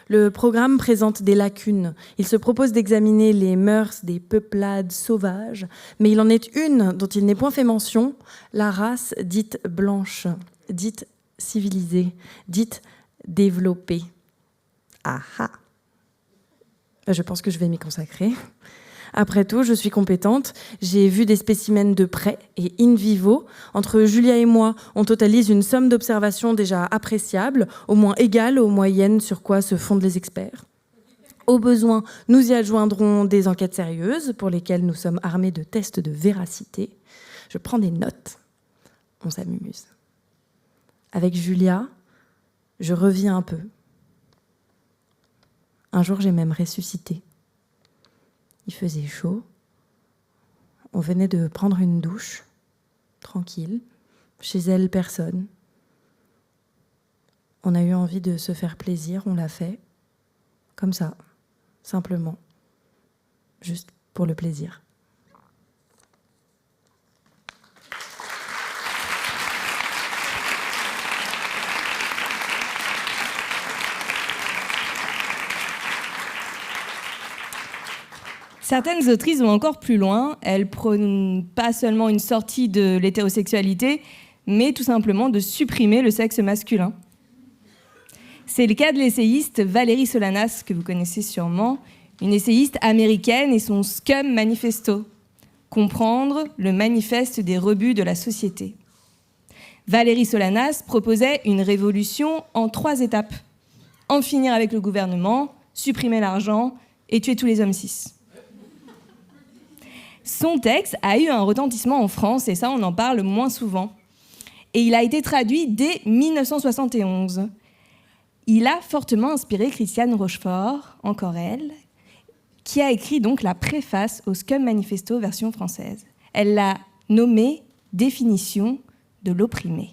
Le programme présente des lacunes. Il se propose d'examiner les mœurs des peuplades sauvages, mais il en est une dont il n'est point fait mention, la race dite blanche, dite civilisée, dite développée. Ah ah! Je pense que je vais m'y consacrer. Après tout, je suis compétente. J'ai vu des spécimens de près et in vivo. Entre Julia et moi, on totalise une somme d'observations déjà appréciable, au moins égale aux moyennes sur quoi se fondent les experts. Au besoin, nous y adjoindrons des enquêtes sérieuses pour lesquelles nous sommes armés de tests de véracité. Je prends des notes. On s'amuse. Avec Julia, je revis un peu. Un jour, j'ai même ressuscité. Il faisait chaud. On venait de prendre une douche, tranquille. Chez elle, personne. On a eu envie de se faire plaisir, on l'a fait. Comme ça, simplement. Juste pour le plaisir. Certaines autrices vont encore plus loin. Elles prônent pas seulement une sortie de l'hétérosexualité, mais tout simplement de supprimer le sexe masculin. C'est le cas de l'essayiste Valérie Solanas, que vous connaissez sûrement, une essayiste américaine et son Scum Manifesto, comprendre le manifeste des rebuts de la société. Valérie Solanas proposait une révolution en 3 étapes. En finir avec le gouvernement, supprimer l'argent et tuer tous les hommes cis. Son texte a eu un retentissement en France, et ça, on en parle moins souvent. Et il a été traduit dès 1971. Il a fortement inspiré Christiane Rochefort, encore elle, qui a écrit donc la préface au Scum Manifesto version française. Elle l'a nommée « Définition de l'opprimé ».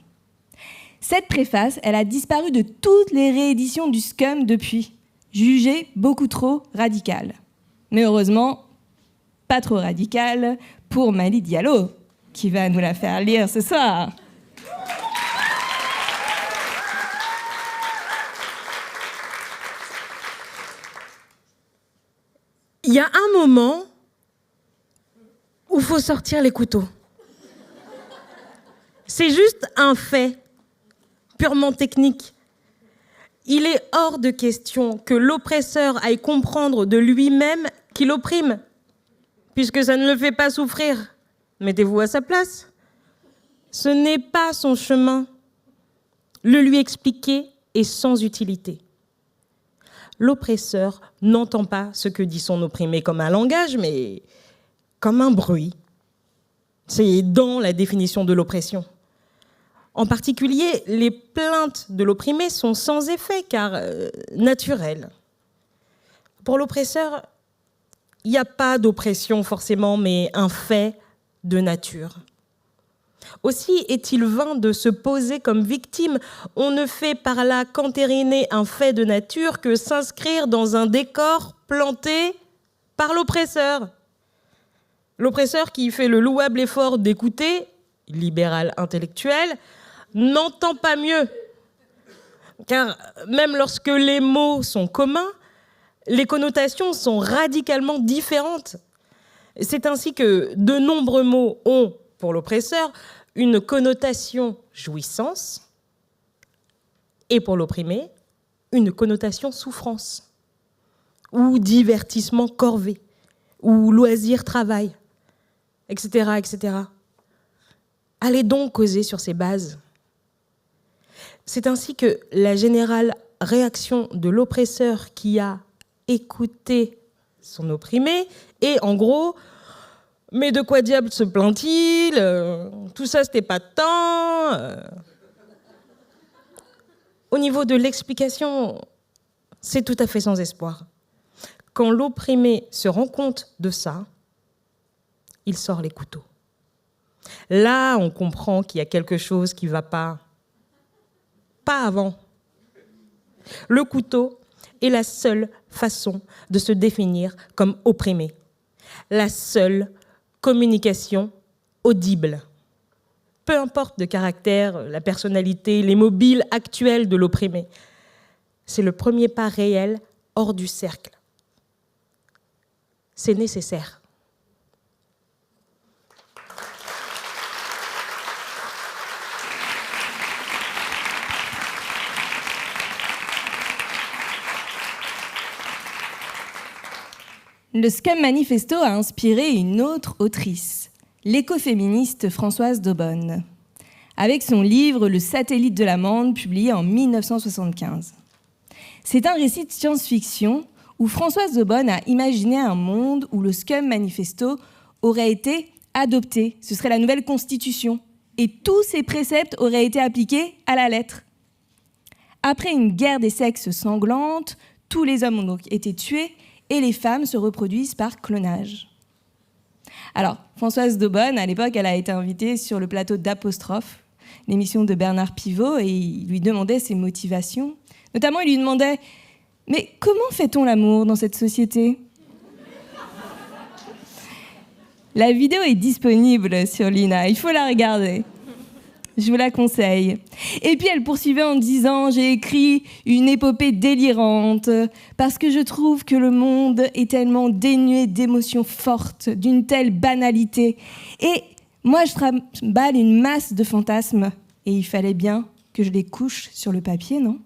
Cette préface, elle a disparu de toutes les rééditions du Scum depuis, jugée beaucoup trop radicale. Mais heureusement, pas trop radicale pour Mali Diallo, qui va nous la faire lire ce soir. Il y a un moment où il faut sortir les couteaux. C'est juste un fait purement technique. Il est hors de question que l'oppresseur aille comprendre de lui-même qu'il opprime, puisque ça ne le fait pas souffrir. Mettez-vous à sa place. Ce n'est pas son chemin. Le lui expliquer est sans utilité. L'oppresseur n'entend pas ce que dit son opprimé comme un langage, mais comme un bruit. C'est dans la définition de l'oppression. En particulier, les plaintes de l'opprimé sont sans effet, car naturelles. Pour l'oppresseur, il n'y a pas d'oppression forcément, mais un fait de nature. Aussi est-il vain de se poser comme victime. On ne fait par là qu'entériner un fait de nature que s'inscrire dans un décor planté par l'oppresseur. L'oppresseur qui fait le louable effort d'écouter, libéral intellectuel, n'entend pas mieux. Car même lorsque les mots sont communs, les connotations sont radicalement différentes. C'est ainsi que de nombreux mots ont, pour l'oppresseur, une connotation jouissance et pour l'opprimé, une connotation souffrance ou divertissement corvée ou loisir travail, etc., etc. Allez donc causer sur ces bases. C'est ainsi que la générale réaction de l'oppresseur qui a écouté son opprimé est en gros « mais de quoi diable se plaint-il ? Tout ça, c'était pas de temps. » Au niveau de l'explication, c'est tout à fait sans espoir. Quand l'opprimé se rend compte de ça, il sort les couteaux. Là, on comprend qu'il y a quelque chose qui ne va pas. Pas avant. Le couteau est la seule façon de se définir comme opprimé. La seule communication audible. Peu importe le caractère, la personnalité, les mobiles actuels de l'opprimé. C'est le premier pas réel hors du cercle. C'est nécessaire. Le Scum Manifesto a inspiré une autre autrice, l'écoféministe Françoise d'Aubonne, avec son livre « Le satellite de l'amande » publié en 1975. C'est un récit de science-fiction où Françoise d'Aubonne a imaginé un monde où le Scum Manifesto aurait été adopté. Ce serait la nouvelle constitution. Et tous ses préceptes auraient été appliqués à la lettre. Après une guerre des sexes sanglante, tous les hommes ont donc été tués et les femmes se reproduisent par clonage. Alors, Françoise d'Aubonne, à l'époque, elle a été invitée sur le plateau d'Apostrophe, l'émission de Bernard Pivot, et il lui demandait ses motivations. Notamment, il lui demandait « Mais comment fait-on l'amour dans cette société ?» La vidéo est disponible sur l'INA, il faut la regarder. Je vous la conseille. Et puis elle poursuivait en disant « J'ai écrit une épopée délirante parce que je trouve que le monde est tellement dénué d'émotions fortes, d'une telle banalité. Et moi, je trimballe une masse de fantasmes. Et il fallait bien que je les couche sur le papier, non ?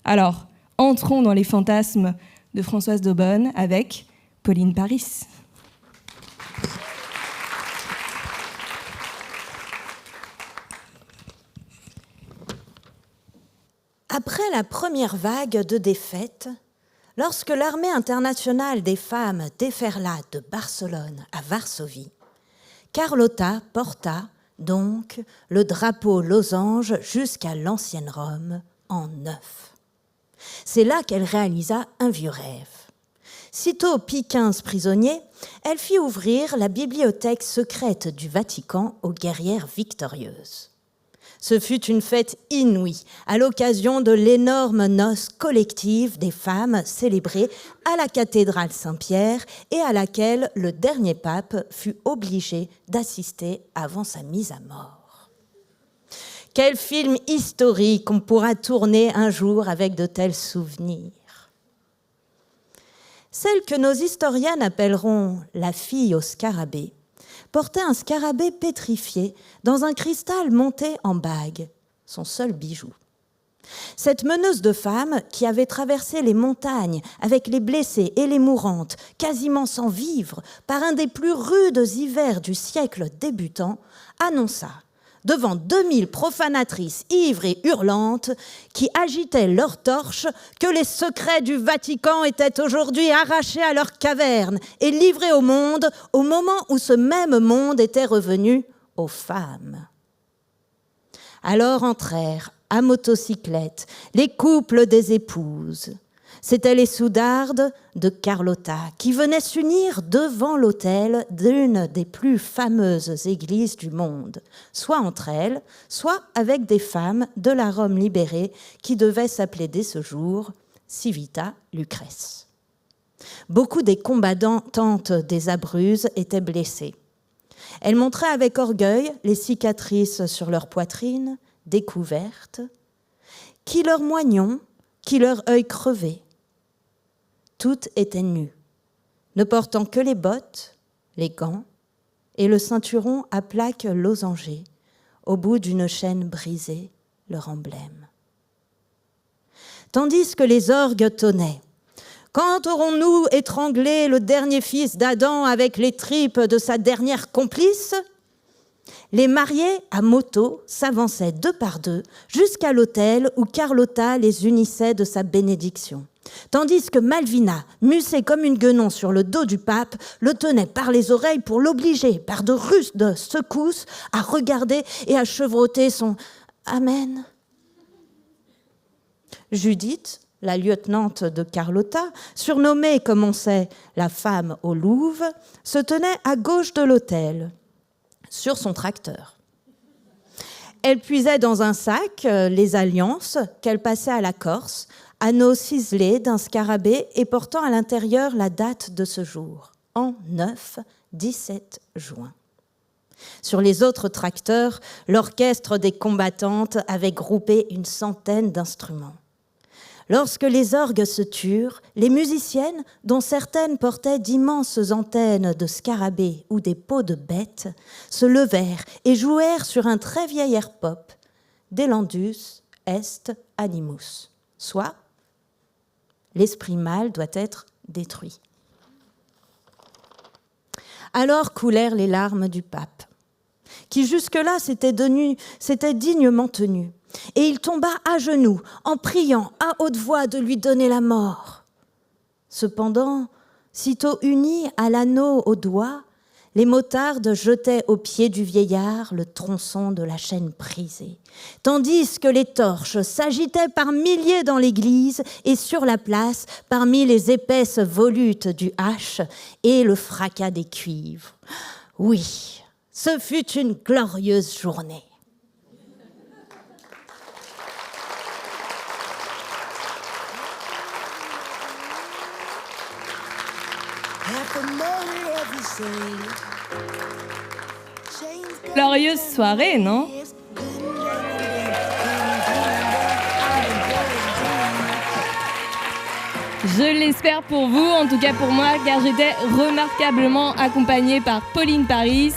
Alors, entrons dans les fantasmes de Françoise d'Aubonne avec Pauline Paris. Après la première vague de défaites, lorsque l'armée internationale des femmes déferla de Barcelone à Varsovie, Carlotta porta donc le drapeau losange jusqu'à l'ancienne Rome en neuf. C'est là qu'elle réalisa un vieux rêve. Sitôt Pie XV prisonnier, elle fit ouvrir la bibliothèque secrète du Vatican aux guerrières victorieuses. Ce fut une fête inouïe à l'occasion de l'énorme noce collective des femmes célébrée à la cathédrale Saint-Pierre et à laquelle le dernier pape fut obligé d'assister avant sa mise à mort. Quel film historique on pourra tourner un jour avec de tels souvenirs. Celle que nos historiennes appelleront la fille au scarabée portait un scarabée pétrifié dans un cristal monté en bague, son seul bijou. Cette meneuse de femmes, qui avait traversé les montagnes avec les blessés et les mourantes, quasiment sans vivre, par un des plus rudes hivers du siècle débutant, annonça, devant 2000 profanatrices ivres et hurlantes qui agitaient leurs torches, que les secrets du Vatican étaient aujourd'hui arrachés à leurs cavernes et livrés au monde au moment où ce même monde était revenu aux femmes. Alors entrèrent à motocyclette les couples des épouses. C'étaient les soudardes de Carlotta qui venaient s'unir devant l'autel d'une des plus fameuses églises du monde, soit entre elles, soit avec des femmes de la Rome libérée qui devaient s'appeler dès ce jour Civita Lucrèce. Beaucoup des combattantes des Abruzes étaient blessées. Elles montraient avec orgueil les cicatrices sur leur poitrine, découvertes, qui leur moignon, qui leur œil crevé. Toutes étaient nues, ne portant que les bottes, les gants et le ceinturon à plaques losangées, au bout d'une chaîne brisée, leur emblème. Tandis que les orgues tonnaient. Quand aurons-nous étranglé le dernier fils d'Adam avec les tripes de sa dernière complice ? Les mariés à moto s'avançaient deux par deux jusqu'à l'autel où Carlotta les unissait de sa bénédiction. Tandis que Malvina, mussée comme une guenon sur le dos du pape, le tenait par les oreilles pour l'obliger, par de rusdes secousses, à regarder et à chevrotter son « Amen ». Judith, la lieutenante de Carlotta, surnommée, comme on sait, la femme aux louves, se tenait à gauche de l'autel, sur son tracteur. Elle puisait dans un sac les alliances qu'elle passait à la Corse, anneaux ciselés d'un scarabée et portant à l'intérieur la date de ce jour, en 17 juin. Sur les autres tracteurs, l'orchestre des combattantes avait groupé une centaine d'instruments. Lorsque les orgues se turent, les musiciennes, dont certaines portaient d'immenses antennes de scarabées ou des peaux de bêtes, se levèrent et jouèrent sur un très vieil air pop, Delandus est animus, soit l'esprit mâle doit être détruit. Alors coulèrent les larmes du pape, qui jusque-là s'était dignement tenu. Et il tomba à genoux en priant à haute voix de lui donner la mort. Cependant, sitôt unis à l'anneau au doigt, les motardes jetaient aux pieds du vieillard le tronçon de la chaîne brisée, tandis que les torches s'agitaient par milliers dans l'église et sur la place parmi les épaisses volutes du hache et le fracas des cuivres. Oui, ce fut une glorieuse journée. Glorieuse soirée, non ? Je l'espère pour vous, en tout cas pour moi, car j'étais remarquablement accompagnée par Pauline Paris,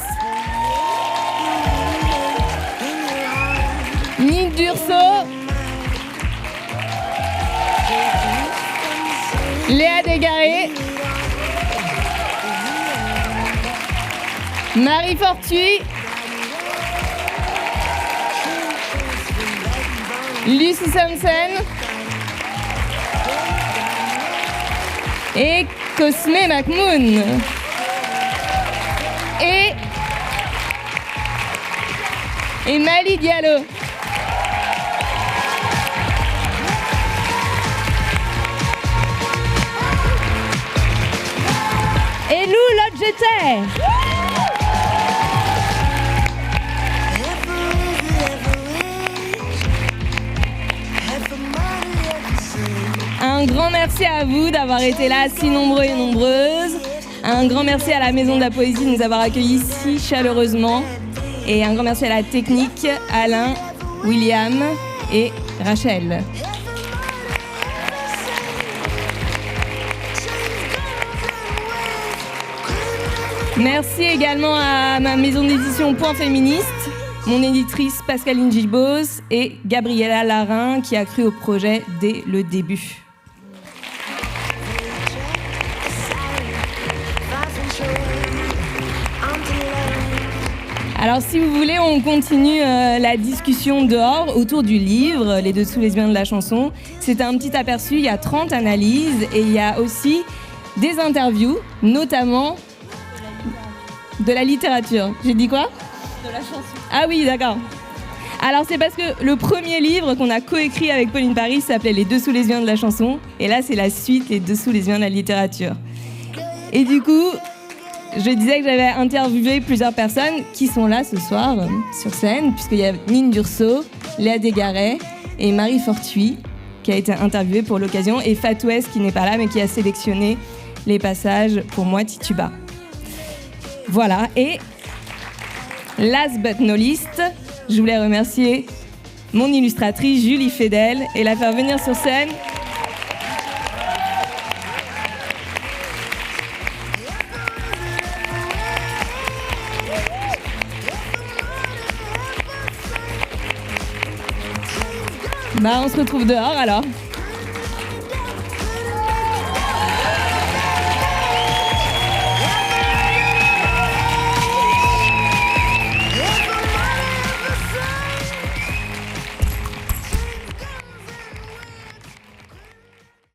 Nick Dursault, Léa Desgarrés, Marie Fortuit, Lucy Thompson et Cosme McMoon. Et Mali Diallo. et Lou Lodgeter. Un grand merci à vous d'avoir été là, si nombreux et nombreuses. Un grand merci à la Maison de la Poésie de nous avoir accueillis si chaleureusement. Et un grand merci à la technique, Alain, William et Rachel. Merci également à ma maison d'édition Point Féministe, mon éditrice Pascaline Gilbos et Gabriella Larin qui a cru au projet dès le début. Alors si vous voulez, on continue la discussion dehors autour du livre, Les Dessous lesbiens de la chanson. C'est un petit aperçu, il y a 30 analyses et il y a aussi des interviews, notamment de la littérature. J'ai dit quoi ? De la chanson. Ah oui, d'accord. Alors c'est parce que le premier livre qu'on a coécrit avec Pauline Paris s'appelait Les Dessous lesbiens de la chanson. Et là c'est la suite, Les Dessous lesbiens de la littérature. Et du coup, je disais que j'avais interviewé plusieurs personnes qui sont là ce soir sur scène, puisqu'il y a Nine Durso, Léa Desgaret et Marie Fortuit qui a été interviewée pour l'occasion, et Fatou S qui n'est pas là mais qui a sélectionné les passages pour moi, Tituba. Voilà, et last but not least, je voulais remercier mon illustratrice Julie Fedel et la faire venir sur scène. On se retrouve dehors alors.